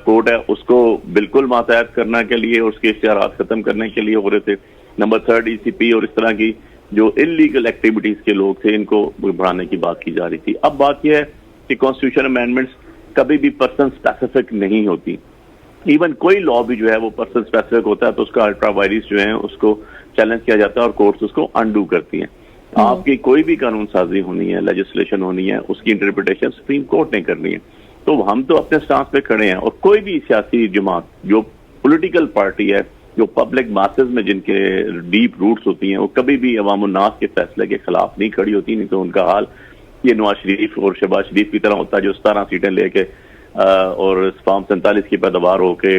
[SPEAKER 8] کورٹ ہے اس کو بالکل ماتحت کرنے کے لیے, اس کے اشتہارات ختم کرنے کے لیے ہو رہے تھے. نمبر 3 ECP اور اس طرح کی جو انلیگل ایکٹیویٹیز کے لوگ تھے ان کو بڑھانے کی بات کی جا رہی تھی. اب بات یہ ہے کہ کانسٹیٹیوشن امینڈمنٹس کبھی بھی پرسن اسپیسیفک نہیں ہوتی. ایون کوئی لا بھی جو ہے وہ پرسن اسپیسیفک ہوتا ہے تو اس کا الٹرا وائرس جو ہیں اس کو چیلنج کیا جاتا ہے اور کورٹس اس کو انڈو کرتی ہیں. آپ کی کوئی بھی قانون سازی ہونی ہے, لیجسلیشن ہونی ہے, اس کی انٹرپریٹیشن سپریم کورٹ نے کرنی ہے. تو ہم تو اپنے سٹانس پہ کھڑے ہیں, اور کوئی بھی سیاسی جماعت جو پولیٹیکل پارٹی ہے جو پبلک ماسز میں جن کے ڈیپ روٹس ہوتی ہیں وہ کبھی بھی عوام الناس کے فیصلے کے خلاف نہیں کھڑی ہوتی. نہیں تو ان کا حال یہ نواز شریف اور شہباز شریف کی طرح ہوتا ہے جو 17 سیٹیں لے کے اور فارم 47 کی پیداوار ہو کے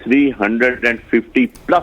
[SPEAKER 8] 350+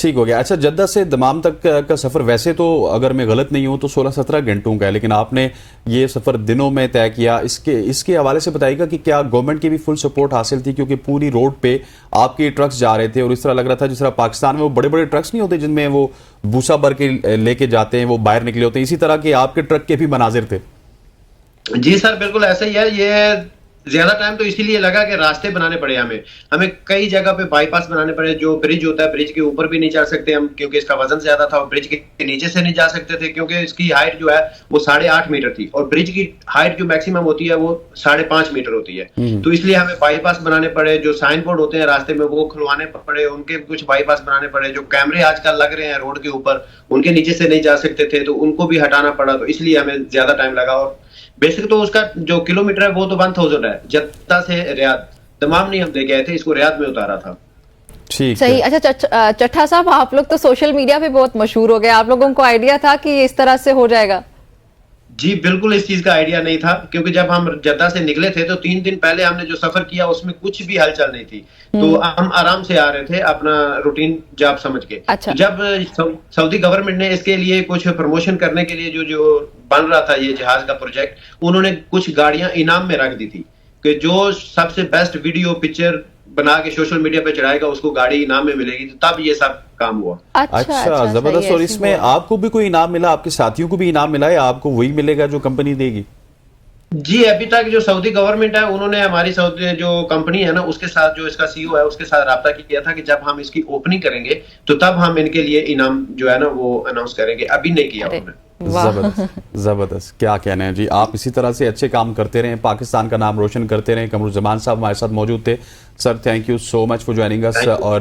[SPEAKER 2] ٹھیک ہو گیا. اچھا, جدہ سے دمام تک کا سفر ویسے تو اگر میں غلط نہیں ہوں تو 16-17 گھنٹوں کا ہے, لیکن آپ نے یہ سفر دنوں میں طے کیا. اس کے حوالے سے بتائیے گا کہ کیا گورنمنٹ کی بھی فل سپورٹ حاصل تھی, کیونکہ پوری روڈ پہ آپ کے ٹرکس جا رہے تھے اور اس طرح لگ رہا تھا جس طرح پاکستان میں وہ بڑے بڑے ٹرکس نہیں ہوتے جن میں وہ بھوسا بھر کے لے کے جاتے ہیں, وہ باہر نکلے ہوتے ہیں, اسی طرح کے آپ کے ٹرک کے بھی مناظر تھے؟
[SPEAKER 9] جی سر بالکل ایسا ہی ہے. یہ زیادہ ٹائم تو اسی لیے لگا کہ راستے بنانے پڑے ہمیں کئی جگہ پہ بائی پاس بنانے پڑے. جو برج ہوتا ہے برج کے اوپر بھی نہیں چڑھ سکتے ہم کیونکہ اس کا وزن زیادہ تھا, اور برج کے نیچے سے نہیں جا سکتے تھے کیونکہ اس کی ہائٹ جو ہے وہ 8.5 میٹر تھی, اور برج کی ہائٹ جو میکسیمم ہوتی ہے وہ 5.5 میٹر ہوتی ہے. تو اس لیے ہمیں بائی پاس بنانے پڑے. جو سائن بورڈ ہوتے ہیں راستے میں وہ کھلوانے پڑے, ان کے کچھ بائی پاس بنانے پڑے. جو کیمرے آج کل لگ رہے ہیں روڈ کے اوپر ان کے نیچے سے نہیں جا سکتے تھے تو ان کو بھی ہٹانا پڑا. تو اس لیے ہمیں زیادہ ٹائم لگا. اور بیسک تو اس کا جو کلومیٹر ہے وہ تو 1000 ہے, جدہ سے ریاض. تمام نہیں ہم دے گئے تھے, اس کو ریاض میں اتارا تھا.
[SPEAKER 1] صحیح. اچھا چٹھا صاحب, آپ لوگ تو سوشل میڈیا پہ بہت مشہور ہو گئے, آپ لوگوں کو آئیڈیا تھا کہ یہ اس طرح سے ہو جائے گا؟
[SPEAKER 9] جی بالکل اس چیز کا آئیڈیا نہیں تھا, کیونکہ جب ہم جدہ سے نکلے تھے تو 3 دن پہلے ہم نے جو سفر کیا اس میں کچھ بھی ہلچل نہیں تھی, تو ہم آرام سے آ رہے تھے اپنا روٹین جاب سمجھ کے. جب سعودی گورنمنٹ نے اس کے لیے کچھ پروموشن کرنے کے لیے جو بن رہا تھا یہ جہاز کا پروجیکٹ, انہوں نے کچھ گاڑیاں انعام میں رکھ دی تھی کہ جو سب سے بیسٹ ویڈیو پکچر بنا کے سوشل میڈیا پہ چڑھائے گا اس کو گاڑی انعام میں ملے گی. تو تب یہ سب کام ہوا.
[SPEAKER 2] اچھا زبردست. اور اس میں آپ کو بھی کوئی انعام ملا, آپ کے ساتھیوں کو بھی انعام ملا, یا آپ کو وہی ملے گا جو کمپنی دے گی؟
[SPEAKER 9] جی ابھی تک جو سعودی گورنمنٹ ہے انہوں نے ہماری سعودی جو کمپنی ہے نا اس کے ساتھ جو اس کا سی او ہے اس کے ساتھ رابطہ کیا تھا کہ جب ہم اس کی اوپننگ کریں گے تو تب ہم ان کے لیے انعام جو ہے نا وہ اناؤنس کریں گے. ابھی نہیں کیا انہوں نے.
[SPEAKER 2] زبردست. کیا کہنا ہے جی, آپ اسی طرح سے اچھے کام کرتے رہیں, پاکستان کا نام روشن کرتے رہیں. قمرالزمان صاحب ہمارے ساتھ موجود تھے. Sir thank you so much for joining اس. اور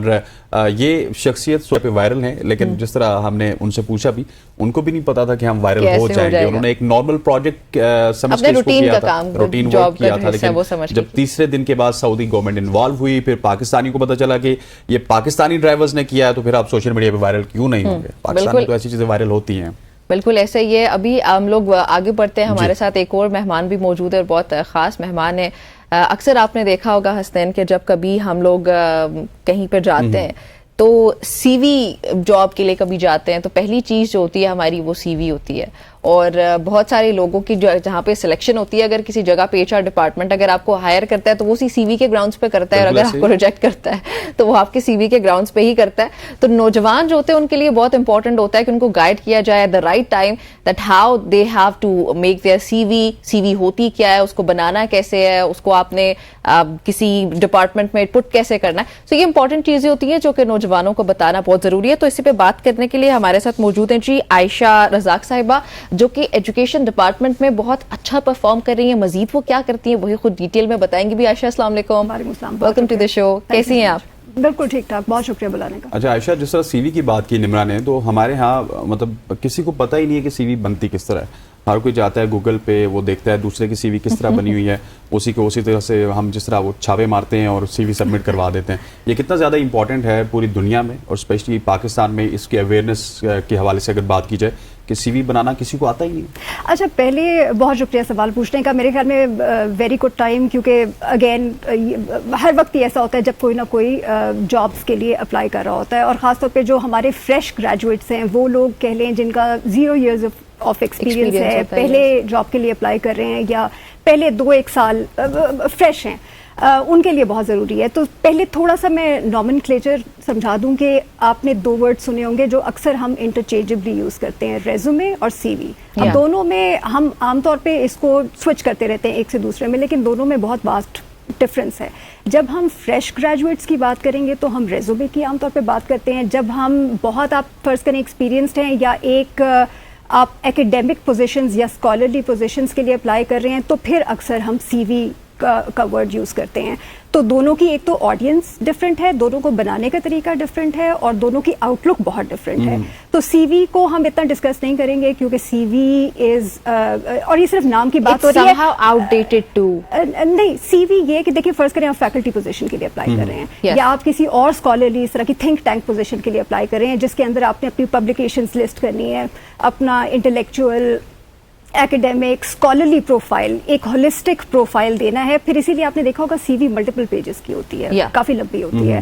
[SPEAKER 2] یہ شخصیت سو پہ وائرل ہیں, لیکن جس طرح ہم نے ان سے پوچھا بھی, ان کو بھی نہیں پتا تھا کہ ہم وائرل ہو جائیں گے. انہوں نے ایک نارمل پروجیکٹ سمجھ کے اس کو کیا تھا, روٹین ورک کیا تھا, لیکن جب تیسرے دن کے بعد سعودی گورنمنٹ انوالو ہوئی, پھر پاکستانی کو پتا چلا کہ یہ پاکستانی ڈرائیورز نے کیا ہے, تو پھر آپ سوشل میڈیا پہ وائرل کیوں نہیں ہوں گے؟ پاکستان میں تو ایسی چیزیں وائرل ہوتی ہیں.
[SPEAKER 1] بالکل ایسا ہی ہے. ابھی ہم لوگ آگے بڑھتے ہیں, ہمارے ساتھ ایک اور مہمان بھی موجود ہے اور بہت خاص مہمان ہے. اکثر آپ نے دیکھا ہوگا حسنین کہ جب کبھی ہم لوگ کہیں پہ جاتے ہیں تو سی وی جاب کے لیے کبھی جاتے ہیں تو پہلی چیز جو ہوتی ہے ہماری وہ سی وی ہوتی ہے. اور بہت سارے لوگوں کی جہاں پہ سلیکشن ہوتی ہے, اگر کسی جگہ پہ ایچ آر ڈپارٹمنٹ اگر آپ کو ہائر کرتا ہے تو وہ سی وی کے گراؤنڈز پہ کرتا ہے, اور اگر آپ کو ریجیکٹ کرتا ہے تو وہ آپ کے سی وی کے گراؤنڈز پہ ہی کرتا ہے. تو نوجوان جو ہوتے ہیں ان کے لیے بہت امپورٹنٹ ہوتا ہے کہ ان کو گائیڈ کیا جائے the right time, that how they have to make their C V ہوتی کیا ہے, اس کو بنانا کیسے ہے, اس کو آپ نے کسی ڈپارٹمنٹ میں پٹ کیسے کرنا ہے. تو یہ امپورٹنٹ چیزیں ہوتی ہیں جو کہ نوجوانوں کو بتانا بہت ضروری ہے. تو اسی پہ بات کرنے کے لیے ہمارے ساتھ موجود ہیں جی عائشہ رزاق صاحبہ, جو کہ ایجوکیشن ڈپارٹمنٹ میں بہت اچھا پرفارم کر رہی ہیں. مزید وہ کیا کرتی ہیں وہی خود ڈیٹیل میں بتائیں گی بھی. عائشہ السلام علیکم.
[SPEAKER 10] وعلیکم السلام.
[SPEAKER 1] ویلکم ٹو دی شو. کیسی ہیں آپ؟
[SPEAKER 10] بالکل ٹھیک ٹھاک, بہت شکریہ بلانے کا.
[SPEAKER 2] اچھا عائشہ, جس طرح سی وی کی بات کی نمرا نے, تو ہمارے ہاں مطلب کسی کو پتہ ہی نہیں ہے کہ سی وی بنتی کس طرح ہے. ہر کوئی جاتا ہے گوگل پہ, وہ دیکھتا ہے دوسرے کی سی وی کس طرح بنی ہوئی ہے, اسی طرح سے ہم جس طرح وہ چھاپے مارتے ہیں اور سی وی سبمٹ کروا دیتے ہیں. یہ کتنا زیادہ امپورٹنٹ ہے پوری دنیا میں اور اسپیشلی پاکستان میں, اس کی اویئرنیس کے حوالے سے اگر بات کی جائے کہ سی وی بنانا کسی کو آتا ہی نہیں.
[SPEAKER 10] اچھا پہلے بہت شکریہ سوال پوچھنے کا. میرے خیال میں ویری گڈ ٹائم, کیونکہ اگین ہر وقت ہی ایسا ہوتا ہے جب کوئی نہ کوئی جابس کے لیے اپلائی کر رہا ہوتا ہے, اور خاص طور پہ جو ہمارے فریش گریجویٹس ہیں, وہ لوگ کہہ لیں جن کا 0 years آف ایکسپیرینس ہے, پہلے جاب کے لیے اپلائی کر رہے ہیں یا پہلے 2-1 سال فریش ہیں, ان کے لیے بہت ضروری ہے. تو پہلے تھوڑا سا میں نومنکلیچر سمجھا دوں کہ آپ نے 2 ورڈ سنے ہوں گے جو اکثر ہم انٹرچینجبلی یوز کرتے ہیں, ریزومے اور سی وی. اب دونوں میں ہم عام طور پہ اس کو سوئچ کرتے رہتے ہیں ایک سے دوسرے میں, لیکن دونوں میں بہت واسٹ ڈفرینس ہے. جب ہم فریش گریجویٹس کی بات کریں گے تو ہم ریزومے کی عام طور پہ بات کرتے ہیں. جب ہم بہت آپ فرض کریں ایکسپیرینسڈ ہیں یا ایک آپ ایکیڈیمک پوزیشنز یا اسکالرلی پوزیشنز کے لیے اپلائی کر رہے ہیں تو پھر اکثر ہم سی وی کا ورڈ یوز کرتے ہیں. تو دونوں کی ایک تو آڈینس ڈفرینٹ ہے, دونوں کو بنانے کا طریقہ ڈفرینٹ ہے, اور دونوں کی آؤٹ لک بہت ڈفرینٹ ہے. تو سی وی کو ہم اتنا ڈسکس نہیں کریں گے کیونکہ سی وی از, اور یہ صرف نام کی بات ہو رہی ہے,
[SPEAKER 1] آؤٹ ڈیٹڈ ٹو
[SPEAKER 10] نہیں. سی وی یہ کہ دیکھیے فرض کریں آپ فیکلٹی پوزیشن کے لیے اپلائی کر رہے ہیں, یا آپ کسی اور اسکالرلی اس طرح کی تھنک ٹینک پوزیشن کے لیے اپلائی کر رہے ہیں جس کے اندر آپ نے اپنی پبلیکیشنز لسٹ کرنی ہے, اپنا انٹلیکچوئل ایکیڈیمک اسکالرلی پروفائل, ایک ہولسٹک پروفائل دینا ہے. پھر اسی لیے آپ نے دیکھا ہوگا سی وی ملٹیپل پیجز کی ہوتی ہے, کافی لمبی ہوتی ہے,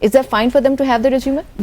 [SPEAKER 1] is that fine for them to have the resume?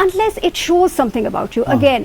[SPEAKER 10] unless it shows something about you. Again,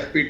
[SPEAKER 11] FP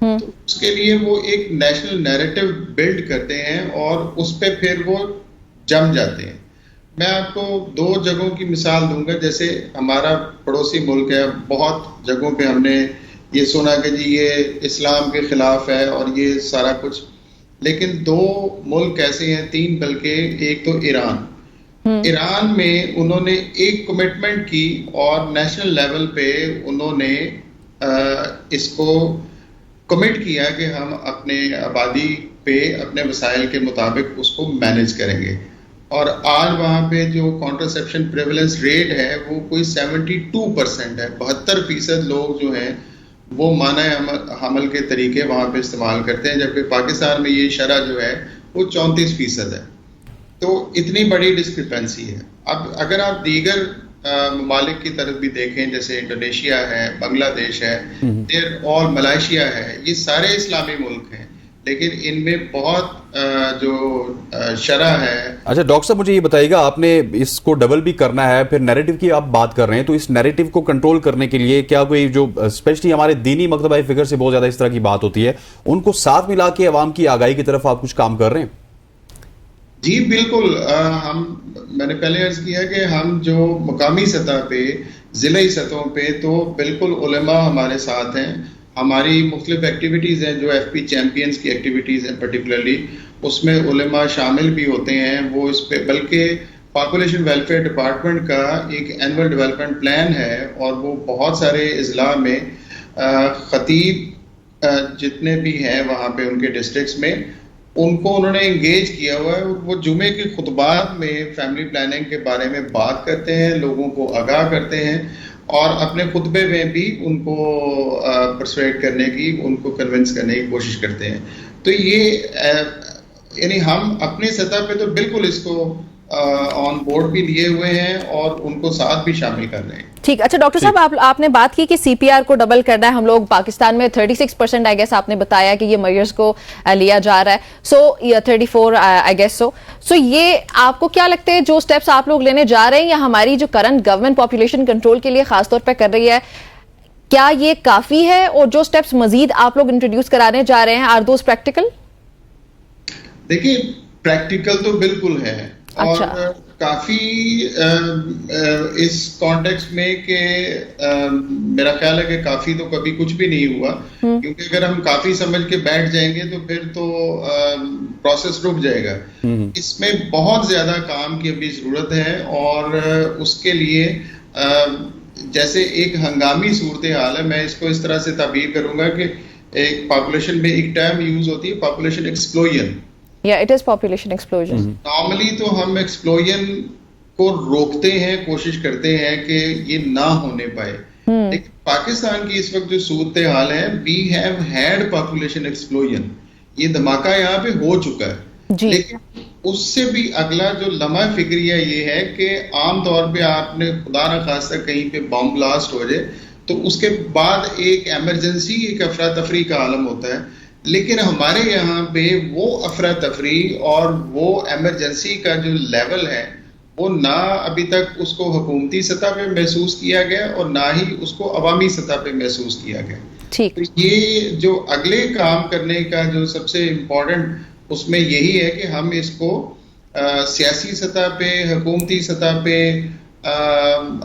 [SPEAKER 11] تو اس کے لیے وہ ایک نیشنل نیریٹو بلڈ کرتے ہیں اور اس پہ پھر وہ جم جاتے ہیں. میں آپ کو 2 جگہوں کی مثال دوں گا. جیسے ہمارا پڑوسی ملک ہے, بہت جگہوں پہ ہم نے یہ سنا کہ جی یہ اسلام کے خلاف ہے اور یہ سارا کچھ, لیکن 2 ملک ایسے ہیں, 3 بلکہ, ایک تو ایران. ایران میں انہوں نے ایک کمٹمنٹ کی اور نیشنل لیول پہ انہوں نے اس کو کمٹ کیا کہ ہم اپنے آبادی پہ اپنے وسائل کے مطابق اس کو مینیج کریں گے. اور آج وہاں پہ جو کانٹرسیپشن پریولنس ریٹ ہے وہ کوئی 72% ہے. 72% لوگ جو ہیں وہ مانع حمل کے طریقے وہاں پہ استعمال کرتے ہیں, جبکہ پاکستان میں یہ شرح جو ہے وہ 34% ہے. تو اتنی بڑی ڈسکرپنسی ہے. اب اگر آپ دیگر ممالک کی طرف بھی دیکھیں, جیسے انڈونیشیا ہے, بنگلہ دیش ہے, اور ملائیشیا ہے, یہ سارے اسلامی ملک ہیں, لیکن ان میں بہت جو شرح ہے.
[SPEAKER 2] اچھا ڈاکٹر صاحب مجھے یہ بتائیے گا, آپ نے اس کو ڈبل بھی کرنا ہے, پھر نیریٹو کی آپ بات کر رہے ہیں, تو اس نیریٹو کو کنٹرول کرنے کے لیے کیا کوئی جو اسپیشلی ہمارے دینی مکتبہ فکر سے بہت زیادہ اس طرح کی بات ہوتی ہے, ان کو ساتھ ملا کے عوام کی آگاہی کی طرف آپ کچھ کام کر رہے ہیں؟
[SPEAKER 11] جی بالکل. میں نے پہلے عرض کیا کہ ہم جو مقامی سطح پہ, ضلعی سطحوں پہ, تو بالکل علماء ہمارے ساتھ ہیں. ہماری مختلف ایکٹیویٹیز ہیں, جو ایف پی چیمپئنز کی ایکٹیویٹیز ہیں پرٹیکولرلی, اس میں علماء شامل بھی ہوتے ہیں. وہ اس پہ, بلکہ پاپولیشن ویلفیئر ڈپارٹمنٹ کا ایک اینول ڈیولپمنٹ پلان ہے, اور وہ بہت سارے اضلاع میں خطیب جتنے بھی ہیں وہاں پہ ان کے ڈسٹرکٹس میں, ان کو انہوں نے انگیج کیا ہوا ہے. وہ جمعے کے خطبات میں فیملی پلاننگ کے بارے میں بات کرتے ہیں, لوگوں کو آگاہ کرتے ہیں, اور اپنے خطبے میں بھی ان کو پرسویٹ کرنے کی, ان کو کنونس کرنے کی کوشش کرتے ہیں. تو یہ یعنی ہم اپنی سطح پہ تو بالکل اس کو آن بورڈ بھی لیے ہوئے ہیں اور ان کو ساتھ بھی شامل کر رہے ہیں.
[SPEAKER 1] ٹھیک. اچھا ڈاکٹر صاحب, آپ نے بات کی کہ سی پی آر کو ڈبل کرنا ہے. ہم لوگ پاکستان میں 36% آئی گیس آپ نے بتایا کہ یہ میئرز کو لیا جا رہا ہے, سو 34 آئی گیس. سو یہ آپ کو کیا لگتا ہے جو اسٹیپس آپ لوگ لینے جا رہے ہیں, یا ہماری جو کرنٹ گورنمنٹ پاپولیشن کنٹرول کے لیے خاص طور پہ کر رہی ہے, کیا یہ کافی ہے, اور جو اسٹیپس مزید آپ لوگ انٹروڈیوس کرانے جا رہے ہیں, آر دوز پریکٹیکل؟
[SPEAKER 11] دیکھیے پریکٹیکل تو بالکل ہے, اور کافی اس کانٹیکسٹ میں کہ میرا خیال ہے کہ کافی تو کبھی کچھ بھی نہیں ہوا, کیونکہ اگر ہم کافی سمجھ کے بیٹھ جائیں گے تو پھر تو پروسیس رک جائے گا. اس میں بہت زیادہ کام کی ابھی ضرورت ہے, اور اس کے لیے جیسے ایک ہنگامی صورتحال ہے, میں اس کو اس طرح سے تعبیر کروں گا کہ ایک پاپولیشن میں ایک ٹرم یوز ہوتی ہے, population explosion.
[SPEAKER 1] it is population explosion.
[SPEAKER 11] Normally تو ہم ایکسپلوژن کو روکتے ہیں, کوشش کرتے ہیں کہ یہ نہ ہونے پائے, لیکن پاکستان کی اس وقت جو صورتحال ہے, we have had population explosion, یہ دھماکہ یہاں پہ ہو چکا ہے. لیکن اس سے بھی اگلا جو لمحہ فکریہ یہ ہے کہ عام طور پہ آپ نے خدا نخواستہ کہیں پہ بم بلاسٹ ہو جائے تو اس کے بعد ایک ایمرجنسی, ایک افراتفری کا عالم ہوتا ہے. لیکن ہمارے یہاں پہ وہ افراتفری اور وہ ایمرجنسی کا جو لیول ہے وہ نہ ابھی تک اس کو حکومتی سطح پہ محسوس کیا گیا, اور نہ ہی اس کو عوامی سطح پہ محسوس کیا گیا. تو یہ جو اگلے کام کرنے کا جو سب سے امپورٹنٹ اس میں یہی ہے کہ ہم اس کو سیاسی سطح پہ, حکومتی سطح پہ,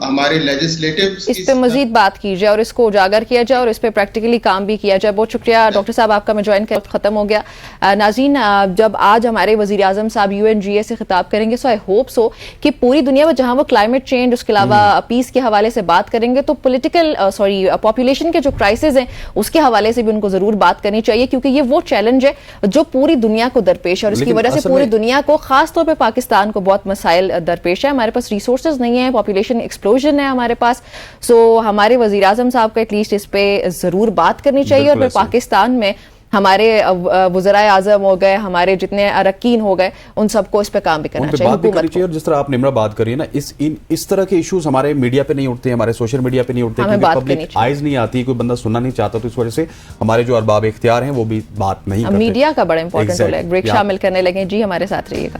[SPEAKER 11] ہمارے لیجسلیٹو
[SPEAKER 1] اس پہ مزید بات کی جائے اور اس کو اجاگر کیا جائے اور اس پہ پریکٹیکلی کام بھی کیا جائے. بہت شکریہ ڈاکٹر صاحب, آپ کا میں جوائن کا وقت ختم ہو گیا. ناظرین, جب آج ہمارے وزیر اعظم صاحب UNGA سے خطاب کریں گے, سو آئی ہوپ سو کہ پوری دنیا میں جہاں وہ کلائمیٹ چینج, اس کے علاوہ پیس کے حوالے سے بات کریں گے, تو پولیٹیکل پاپولیشن کے جو کرائسز ہیں اس کے حوالے سے بھی ان کو ضرور بات کرنی چاہیے, کیونکہ یہ وہ چیلنج ہے جو پوری دنیا کو درپیش ہے, اور اس کی وجہ سے پوری دنیا کو, خاص طور پہ پاکستان کو, بہت مسائل درپیش ہے. ہمارے پاس ریسورسز نہیں ہیں, پاپولیشن ایکسپلوژن ہے ہمارے پاس. سو ہمارے وزیر اعظم صاحب کو ایٹ لیسٹ اس پہ ضرور بات کرنی چاہیے, اور پھر پاکستان میں ہمارے وزرائے اعظم ہو گئے, ہمارے جتنے اراکین ہو گئے, ان سب کو اس پہ کام بھی کرنا چاہیے, حکومت کو.
[SPEAKER 2] اور جس طرح آپ نمرہ بات کری ہے نا, اس طرح کے ایشوز ہمارے میڈیا پہ نہیں اٹھتے, ہمارے سوشل میڈیا پہ نہیں اٹھتے, کیونکہ پبلک آئیز نہیں آتی, کوئی بندہ سننا نہیں چاہتا, تو اس وجہ سے ہمارے جو ارباب اختیار ہیں وہ بھی بات نہیں کرتے.
[SPEAKER 1] میڈیا کا بڑا امپورٹنٹ رول ہے. بریک شامل کرنے لگے جی, ہمارے ساتھ رہیے گا.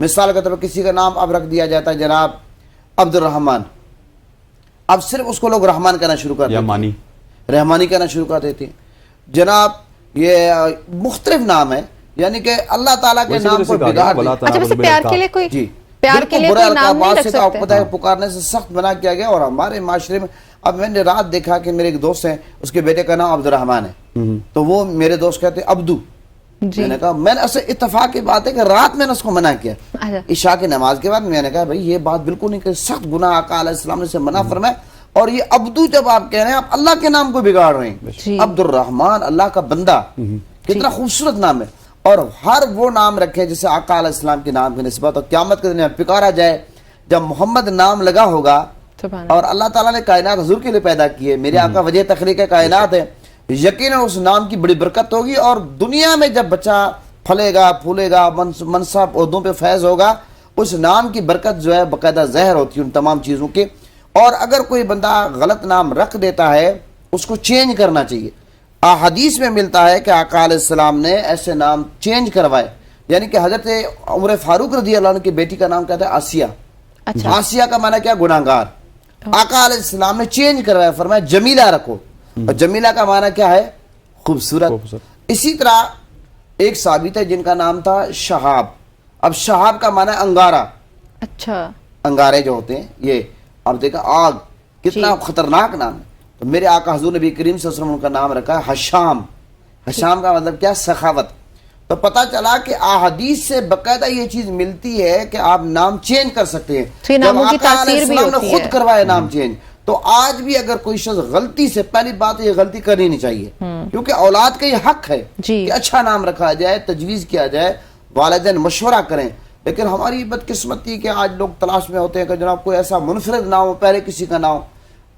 [SPEAKER 12] مثال کے طور پر کسی کا نام اب رکھ دیا جاتا ہے جناب عبد الرحمن، اب صرف اس کو لوگ رحمان کہنا شروع کر دیتے ہیں، رحمانی کہنا شروع کر دیتے ہیں جناب. یہ مختلف نام ہے، یعنی کہ اللہ تعالیٰ کے نام کو بگاڑ دیں.
[SPEAKER 1] اچھا ویسے پیار کے لیے کوئی پیار کے لیے کوئی نام نہیں رکھ سکتے؟
[SPEAKER 12] پتہ ہے پکارنے سے سخت منع کیا گیا. اور ہمارے معاشرے میں اب میں نے رات دیکھا کہ میرے ایک دوست ہیں، اس کے بیٹے کا نام عبد الرحمن ہے، تو وہ میرے دوست کہتے ہیں عبدو. میں نے کہا میں نے اسے اتفاق کی بات ہے کہ رات میں نے اس کو منع کیا عشاء کی نماز کے بعد. میں نے کہا بھائی یہ بات بالکل نہیں کہ سخت گناہ آقا علیہ السلام نے اسے منع فرمایا. اور یہ عبدو جب آپ کہہ رہے ہیں آپ اللہ کے نام کو بگاڑ رہے ہیں. عبد الرحمن اللہ کا بندہ، کتنا خوبصورت نام ہے. اور ہر وہ نام رکھیں جسے آقا علیہ السلام کے نام کی نسبت، اور قیامت کے دن میں پکارا جائے جب محمد نام لگا ہوگا. اور اللہ تعالیٰ نے کائنات حضور کے لیے پیدا کی ہے، میرے آقا وجہ تخلیق کائنات ہے، یقیناً اس نام کی بڑی برکت ہوگی. اور دنیا میں جب بچہ پھلے گا پھولے گا، منصب عہدوں پہ فیض ہوگا، اس نام کی برکت جو ہے باقاعدہ زہر ہوتی ہے ان تمام چیزوں کے. اور اگر کوئی بندہ غلط نام رکھ دیتا ہے اس کو چینج کرنا چاہیے. حدیث میں ملتا ہے کہ آقا علیہ السلام نے ایسے نام چینج کروائے، یعنی کہ حضرت عمر فاروق رضی اللہ عنہ کی بیٹی کا نام کہتا ہے آسیہ. آسیہ کا معنی کیا؟ گناہگار. آقا علیہ السلام نے چینج کروایا، فرمایا جمیلہ رکھو. اور جمیلہ کا معنی کیا ہے؟ خوبصورت. اسی طرح ایک ثابت ہے جن کا نام تھا شہاب. اب شہاب کا معنی انگارہ.
[SPEAKER 1] اچھا
[SPEAKER 12] انگارے جو ہوتے ہیں یہ، اب دیکھا آگ کتنا خطرناک نام ہے. تو میرے آقا حضور نبی کریم صلی اللہ علیہ وسلم کا نام رکھا ہے حشام. حشام کا مطلب کیا؟ سخاوت. تو پتہ چلا کہ احادیث سے باقاعدہ یہ چیز ملتی ہے کہ آپ نام چینج کر سکتے ہیں. جب آقا علیہ السلام نے خود کروایا نام چینج، تو آج بھی اگر کوئی شخص غلطی سے، پہلی بات یہ غلطی کرنی نہیں چاہیے کیونکہ اولاد کا یہ حق ہے کہ اچھا نام رکھا جائے، تجویز کیا جائے، والدین مشورہ کریں. لیکن ہماری بدقسمتی کہ آج لوگ تلاش میں ہوتے ہیں کہ جناب کوئی ایسا منفرد نام ہو، پہلے کسی کا نام.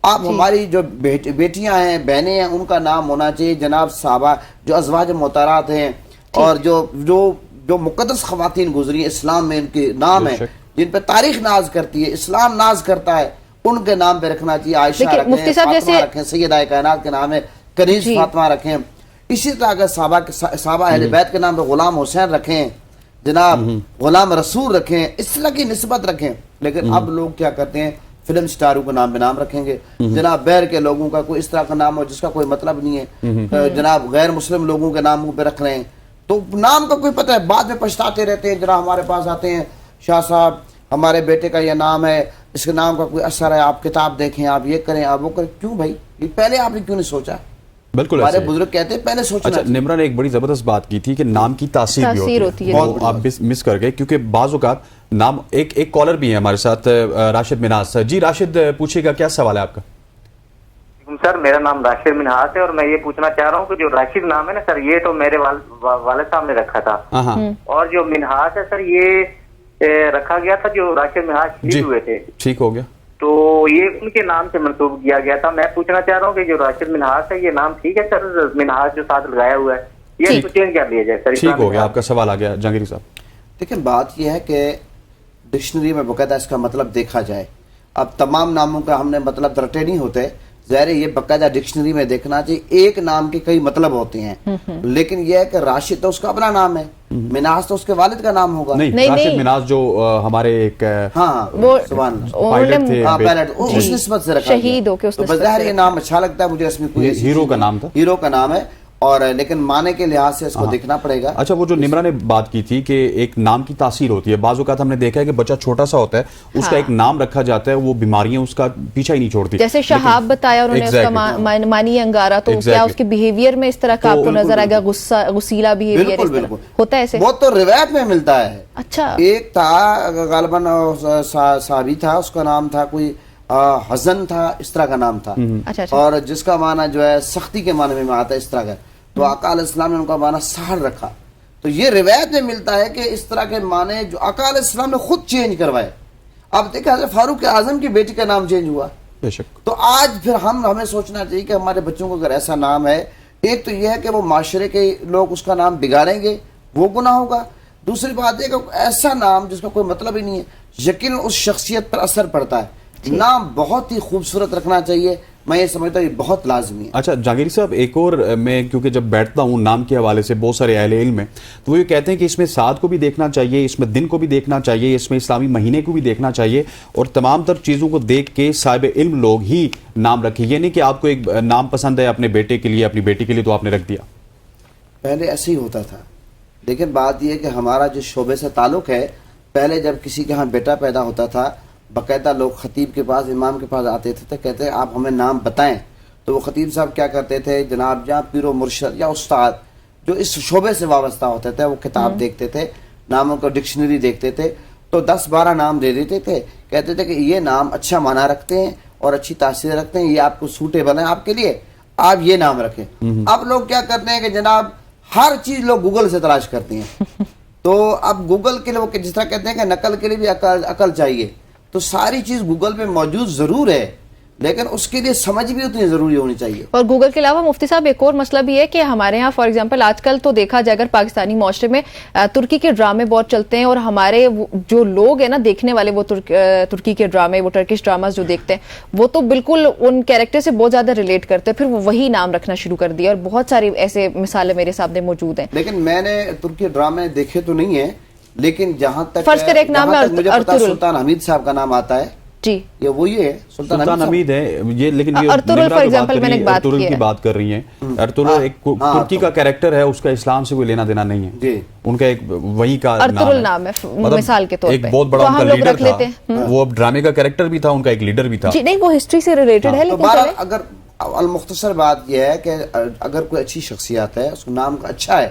[SPEAKER 12] آپ ہماری جو بیٹیاں ہیں، بہنیں ہیں، ان کا نام ہونا چاہیے جناب صحابہ جو ازواج محترمات ہیں اور جو مقدس خواتین گزری اسلام میں، ان کے نام ہیں جن پہ تاریخ ناز کرتی ہے، اسلام ناز کرتا ہے، ان کے نام پہ رکھنا چاہیے. عائشہ رکھیں، فاطمہ رکھیں، سیدہ کائنات کے نام ہے کنیز فاطمہ رکھیں. اسی طرح اگر صحابہ اہل بیت کے نام پہ غلام حسین رکھیں، جناب غلام رسول رکھیں، اس طرح کی نسبت رکھیں. لیکن اب لوگ کیا کرتے ہیں؟ فلم سٹاروں کا نام پہ نام رکھیں گے، جناب بہر کے لوگوں کا کوئی اس طرح کا نام ہو جس کا کوئی مطلب نہیں ہے، جناب غیر مسلم لوگوں کے ناموں پہ رکھ رہے ہیں. تو نام کا کوئی پتہ ہے، بعد میں پچھتاتے رہتے ہیں. جناب ہمارے پاس آتے ہیں، شاہ صاحب ہمارے بیٹے کا یہ نام ہے، اس کے نام کا کوئی اثر ہے، آپ کتاب دیکھیں، آپ یہ کریں، آپ وہ کریں. کیوں بھائی؟ یہ پہلے آپ نے کیوں نہیں سوچا؟
[SPEAKER 2] بالکل
[SPEAKER 12] ہمارے بزرگ کہتے ہیں پہلے سوچنا.
[SPEAKER 2] اچھا نمرا نے ایک بڑی زبردست بات کی تھی کہ نام کی تاثیر بھی ہوتی ہے، آپ مس کر گئے کیونکہ بعض اوقات نام. ایک کالر بھی ہے ہمارے ساتھ، راشد منہاس. جی راشد پوچھیے گا، کیا سوال ہے آپ کا؟
[SPEAKER 13] سر میرا نام راشد منہاس ہے اور میں یہ پوچھنا چاہ رہا ہوں کہ جو راشد نام ہے نا سر، یہ تو میرے والد صاحب نے رکھا تھا، اور جو منہاس ہے سر یہ رکھا گیا تھا جو راشد منہاس شہید ہوئے تھے.
[SPEAKER 2] ٹھیک ہو گیا،
[SPEAKER 13] تو یہ ان کے نام سے منسوب کیا گیا تھا. میں پوچھنا چاہ رہا ہوں کہ جو راشد منہاس ہے یہ نام ٹھیک ہے سر؟ منہاس جو ساتھ لگایا ہوا ہے یہ تو چینج کر لیا جائے سر.
[SPEAKER 2] ٹھیک ہو گیا، آپ کا سوال آ گیا جہانگیری صاحب.
[SPEAKER 12] دیکھیں بات یہ ہے کہ ڈکشنری میں باقاعدہ اس کا مطلب دیکھا جائے. اب تمام ناموں کا ہم نے مطلب رٹے نہیں ہوتے، ظاہر یہ باقاعدہ ڈکشنری میں دیکھنا چاہیے. ایک نام کے کئی مطلب ہوتے ہیں، لیکن یہ ہے کہ راشد تو اس کا اپنا نام ہے، مناس تو اس کے والد کا نام ہوگا.
[SPEAKER 2] نہیں راشد مناس جو ہمارے ایک
[SPEAKER 12] پائلٹ اس نسبت سے رکھا
[SPEAKER 1] شہید ہو کے،
[SPEAKER 12] بظاہر یہ نام اچھا لگتا ہے مجھے، اس میں کوئی
[SPEAKER 2] ہیرو کا نام تھا،
[SPEAKER 12] ہیرو کا نام ہے، اور لیکن معنی کے لحاظ سے اس کو دیکھنا پڑے گا.
[SPEAKER 2] اچھا وہ جو نمرا نے بات کی تھی کہ ایک نام کی تاثیر ہوتی ہے، بعض اوقات ہم نے دیکھا ہے کہ بچہ چھوٹا سا ہوتا ہے، اس کا ایک نام رکھا جاتا ہے، وہ بیماریاں اس کا پیچھا ہی نہیں چھوڑتی.
[SPEAKER 1] جیسے شہاب بتایا انہوں نے، اس کا معنی انگارہ، تو کیا اس کے بیہیویئر میں اس طرح کا آپ کو نظر آئے گا غصیلا بیہیویئر اس طرح ہوتا ہے ایسے؟
[SPEAKER 12] وہ تو روایت میں ملتا ہے.
[SPEAKER 1] اچھا
[SPEAKER 12] ایک تھا غالباً صحابی تھا، اس کا نام تھا کوئی حزن تھا، اس طرح کا نام تھا، اور جس کا معنی جو ہے سختی کے معنی میں آتا ہے اس طرح کا. تو آقا علیہ السلام نے ان کا معنی سہل رکھا. تو یہ روایت میں ملتا ہے کہ اس طرح کے معنی جو آقا علیہ السلام نے خود چینج کروائے. اب دیکھیں حضرت فاروق اعظم کی بیٹی کا نام چینج ہوا. تو آج پھر ہمیں سوچنا چاہیے کہ ہمارے بچوں کو اگر ایسا نام ہے، ایک تو یہ ہے کہ وہ معاشرے کے لوگ اس کا نام بگاڑیں گے، وہ گناہ ہوگا. دوسری بات یہ کہ ایسا نام جس کا کوئی مطلب ہی نہیں ہے، یقیناً اس شخصیت پر اثر پڑتا ہے. نام بہت ہی خوبصورت رکھنا چاہیے، میں یہ سمجھتا ہوں یہ بہت لازمی ہے.
[SPEAKER 2] اچھا جہانگیری صاحب، ایک اور میں کیونکہ جب بیٹھتا ہوں نام کے حوالے سے بہت سارے اہل علم ہیں تو وہ یہ کہتے ہیں کہ اس میں ساتھ کو بھی دیکھنا چاہیے، اس میں دن کو بھی دیکھنا چاہیے، اس میں اسلامی مہینے کو بھی دیکھنا چاہیے، اور تمام تر چیزوں کو دیکھ کے صاحب علم لوگ ہی نام رکھیں. یہ نہیں کہ آپ کو ایک نام پسند ہے اپنے بیٹے کے لیے، اپنی بیٹی کے لیے، تو آپ نے رکھ دیا.
[SPEAKER 12] پہلے ایسے ہی ہوتا تھا، لیکن بات یہ کہ ہمارا جو شعبے سے تعلق ہے، پہلے جب کسی کے ہاں بیٹا پیدا ہوتا تھا باقاعدہ لوگ خطیب کے پاس، امام کے پاس آتے تھے تو کہتے ہیں آپ ہمیں نام بتائیں. تو وہ خطیب صاحب کیا کرتے تھے، جناب جہاں پیر و مرشد یا استاد جو اس شعبے سے وابستہ ہوتے تھے وہ کتاب دیکھتے تھے، ناموں کا ڈکشنری دیکھتے تھے، تو 10-12 نام دے دیتے تھے. کہتے تھے کہ یہ نام اچھا معنی رکھتے ہیں اور اچھی تاثیر رکھتے ہیں، یہ آپ کو سوٹیبل ہے آپ کے لیے، آپ یہ نام رکھیں. اب لوگ کیا کرتے ہیں کہ جناب ہر چیز لوگ گوگل سے تلاش کرتے ہیں. تو اب گوگل کے لیے جس طرح کہتے ہیں کہ نقل کے لیے بھی عقل چاہیے، تو ساری چیز گوگل پہ موجود ضرور ہے لیکن اس کے لیے سمجھ بھی اتنی ضروری ہونی چاہیے.
[SPEAKER 1] اور گوگل کے علاوہ مفتی صاحب ایک اور مسئلہ بھی ہے کہ ہمارے ہاں فار ایگزامپل آج کل تو دیکھا جائے اگر پاکستانی معاشرے میں ترکی کے ڈرامے بہت چلتے ہیں، اور ہمارے جو لوگ ہیں نا دیکھنے والے وہ ترکی کے ڈرامے، وہ ٹرکش ڈراماز جو دیکھتے ہیں وہ تو بالکل ان کیریکٹر سے بہت زیادہ ریلیٹ کرتے ہیں، پھر وہ وہی نام رکھنا شروع کر دیا، اور بہت ساری ایسے مثالیں میرے سامنے موجود ہیں.
[SPEAKER 12] لیکن میں نے ترکی ڈرامے دیکھے تو نہیں ہیں، لیکن جہاں تک
[SPEAKER 1] فرض کریں ایک نام
[SPEAKER 12] مجھے پتا سلطان حمید صاحب کا نام آتا ہے.
[SPEAKER 1] جی
[SPEAKER 12] یہ وہی ہے
[SPEAKER 2] سلطان حمید ہے یہ، لیکن یہ
[SPEAKER 1] ارطغرل فار ایگزامپل میں نے بات
[SPEAKER 2] کی بات کر رہی ہیں. ارطغرل ایک ترکی کا کیریکٹر ہے، اس کا اسلام سے کوئی لینا دینا نہیں ہے، ان کا ایک وہی کا
[SPEAKER 1] ارطغرل نام ہے مثال کے طور پہ.
[SPEAKER 2] ایک بہت بڑا ان کا لیڈر تھا، وہ ڈرامے کا کیریکٹر بھی تھا، ان کا ایک لیڈر بھی تھا.
[SPEAKER 1] جی نہیں وہ ہسٹری سے ریلیٹڈ ہے. لیکن
[SPEAKER 12] اگر المختصر بات یہ ہے کہ اگر کوئی اچھی شخصیت ہے، اس کا نام اچھا ہے،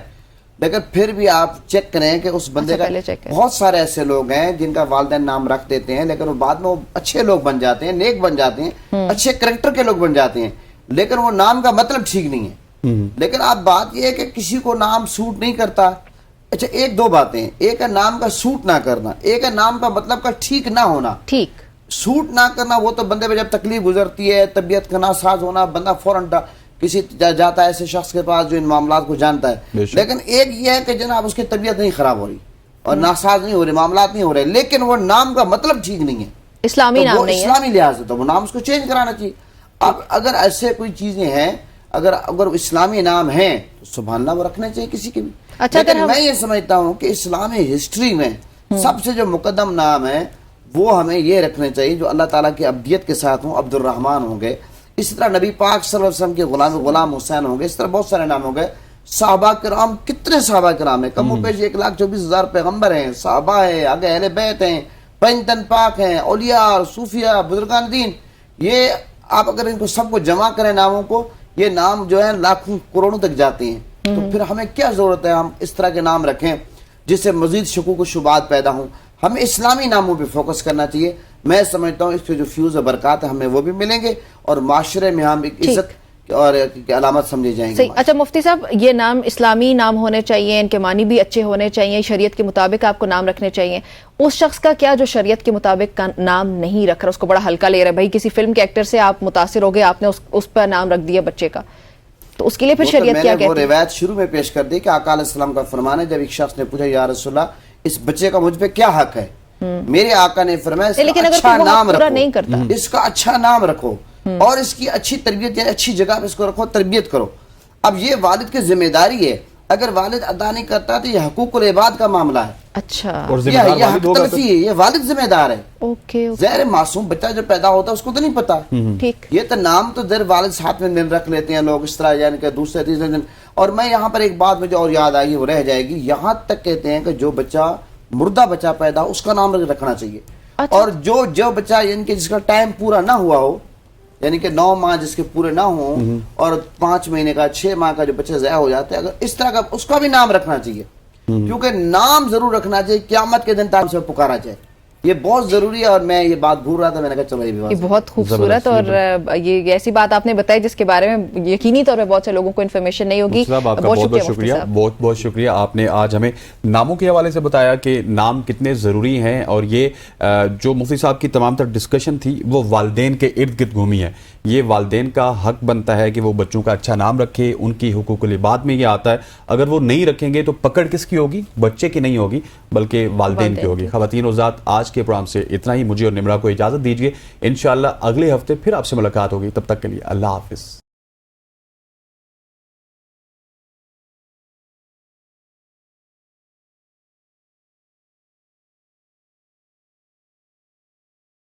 [SPEAKER 12] لیکن پھر بھی آپ چیک کریں کہ اس بندے کا بہت سارے ایسے لوگ ہیں جن کا والدین نام رکھ دیتے ہیں لیکن وہ بعد میں وہ اچھے لوگ بن جاتے ہیں، نیک بن جاتے ہیں، اچھے کریکٹر کے لوگ بن جاتے ہیں، لیکن وہ نام کا مطلب ٹھیک نہیں ہے. لیکن اب بات یہ ہے کہ کسی کو نام سوٹ نہیں کرتا. اچھا ایک دو باتیں، ایک ہے نام کا سوٹ نہ کرنا، ایک ہے نام کا مطلب کا ٹھیک نہ ہونا.
[SPEAKER 1] ٹھیک
[SPEAKER 12] سوٹ نہ کرنا وہ تو بندے پہ جب تکلیف گزرتی ہے، طبیعت کا ناساز ہونا، بندہ فوراً کسی جاتا ہے ایسے شخص کے پاس جو ان معاملات کو جانتا ہے. لیکن ایک یہ ہے کہ جناب اس کی طبیعت نہیں خراب ہو رہی اور ناساز نہیں ہو رہے، معاملات نہیں ہو رہے، لیکن وہ نام کا مطلب ٹھیک نہیں ہے،
[SPEAKER 1] اسلامی نام نہیں ہے،
[SPEAKER 12] اسلامی لحاظ سے تو وہ نام اس کو چینج کرانا چاہیے. اب اگر ایسے کوئی چیزیں ہیں، اگر اسلامی نام ہیں تو سبحان اللہ وہ رکھنا چاہیے کسی کے بھی. لیکن میں یہ سمجھتا ہوں کہ اسلامی ہسٹری میں سب سے جو مقدم نام ہے وہ ہمیں یہ رکھنے چاہیے جو اللہ تعالیٰ کی ابدیت کے ساتھ ہوں. عبد الرحمن ہوں گے، اس طرح نبی پاک صلی اللہ علیہ وسلم کے غلام حسین ہوں گے، اس طرح بہت سارے نام ہوں گے. صحابہ کرام، کتنے صحابہ کرام ہیں، کم و بیش 1,24,000 پیغمبر ہیں، صحابہ ہیں، آگے اہل بیت ہیں، پنجتن پاک ہیں، اولیاء، صوفیاء، بزرگان دین. یہ آپ اگر ان کو سب کو جمع کریں ناموں کو، یہ نام جو ہے لاکھوں کروڑوں تک جاتے ہیں. تو پھر ہمیں کیا ضرورت ہے ہم اس طرح کے نام رکھیں جس سے مزید شکوک و شبہات پیدا ہوں. ہمیں اسلامی ناموں پہ فوکس کرنا چاہیے. میں سمجھتا ہوں اس پہ جو فیوز و برکات ہے ہمیں وہ بھی ملیں گے اور معاشرے میں ہم ایک عزت اور علامت سمجھے جائیں گے.
[SPEAKER 1] اچھا مفتی صاحب، یہ نام اسلامی نام ہونے چاہیے، ان کے معنی بھی اچھے ہونے چاہیے، شریعت کے مطابق آپ کو نام رکھنے چاہیے. اس شخص کا کیا جو شریعت کے مطابق کا نام نہیں رکھ رہا، اس کو بڑا ہلکا لے رہا ہے، بھائی کسی فلم کے ایکٹر سے آپ متاثر ہو گئے، آپ نے اس پر نام رکھ دیا بچے کا، تو اس کے لیے پھر شریعت کیا کہتی ہے؟
[SPEAKER 12] وہ روایت شروع میں پیش کر دی کہ آقا علیہ السلام کا فرمان ہے، جب ایک شخص نے پوچھا یا رسول اللہ اس بچے کا مجھ پہ کیا حق ہے، میرے آقا نے فرمایا اس کا اچھا نام رکھو، اس کا اچھا نام رکھو اور اس کی اچھی تربیت، یعنی اچھی جگہ پہ اس کو رکھو، تربیت کرو. اب یہ والد کی ذمہ داری ہے، اگر والد ادا نہیں کرتا تو یہ حقوق العباد کا معاملہ ہے.
[SPEAKER 1] اچھا
[SPEAKER 12] یہ حق تلفی ہے، یہ والد ذمہ دار ہے. ظاہر معصوم بچہ جو پیدا ہوتا ہے اس کو تو نہیں پتا، یہ تو نام تو در والد ساتھ میں رکھ لیتے ہیں لوگ اس طرح، یعنی کہ دوسرے تیسرے دن. اور میں یہاں پر ایک بات مجھے اور یاد آئی، وہ رہ جائے گی، یہاں تک کہتے ہیں کہ جو بچہ مردہ بچہ پیدا ہو اس کا نام رکھنا چاہیے. اور جو بچہ یعنی کہ جس کا ٹائم پورا نہ ہوا ہو، یعنی کہ 9 ماہ جس کے پورے نہ ہوں اور 5 مہینے کا 6 ماہ کا جو بچہ ضائع ہو جاتا ہے، اگر اس طرح کا اس کا بھی نام رکھنا چاہیے، کیونکہ نام ضرور رکھنا چاہیے، قیامت کے دن تک سے پکارا جائے. یہ بہت ضروری ہے. اور میں یہ بات بھول رہا تھا، میں نے کہا چلو یہ
[SPEAKER 1] بہت خوبصورت اور یہ ایسی بات آپ نے بتائی جس کے بارے میں یقینی طور پہ بہت سے لوگوں کو انفارمیشن نہیں ہوگی.
[SPEAKER 2] بہت شکریہ، بہت شکریہ. آپ نے آج ہمیں ناموں کے حوالے سے بتایا کہ نام کتنے ضروری ہیں، اور یہ جو مفتی صاحب کی تمام تر ڈسکشن تھی وہ والدین کے ارد گرد گھومی ہے. یہ والدین کا حق بنتا ہے کہ وہ بچوں کا اچھا نام رکھے، ان کی حقوق العباد میں یہ آتا ہے. اگر وہ نہیں رکھیں گے تو پکڑ کس کی ہوگی؟ بچے کی نہیں ہوگی بلکہ والدین کی ہوگی. خواتین و حضرات، آج کے پروگرام سے اتنا ہی. مجھے اور نمرا کو اجازت دیجیے. انشاءاللہ اگلے ہفتے پھر آپ سے ملاقات ہوگی. تب تک کے لیے اللہ حافظ.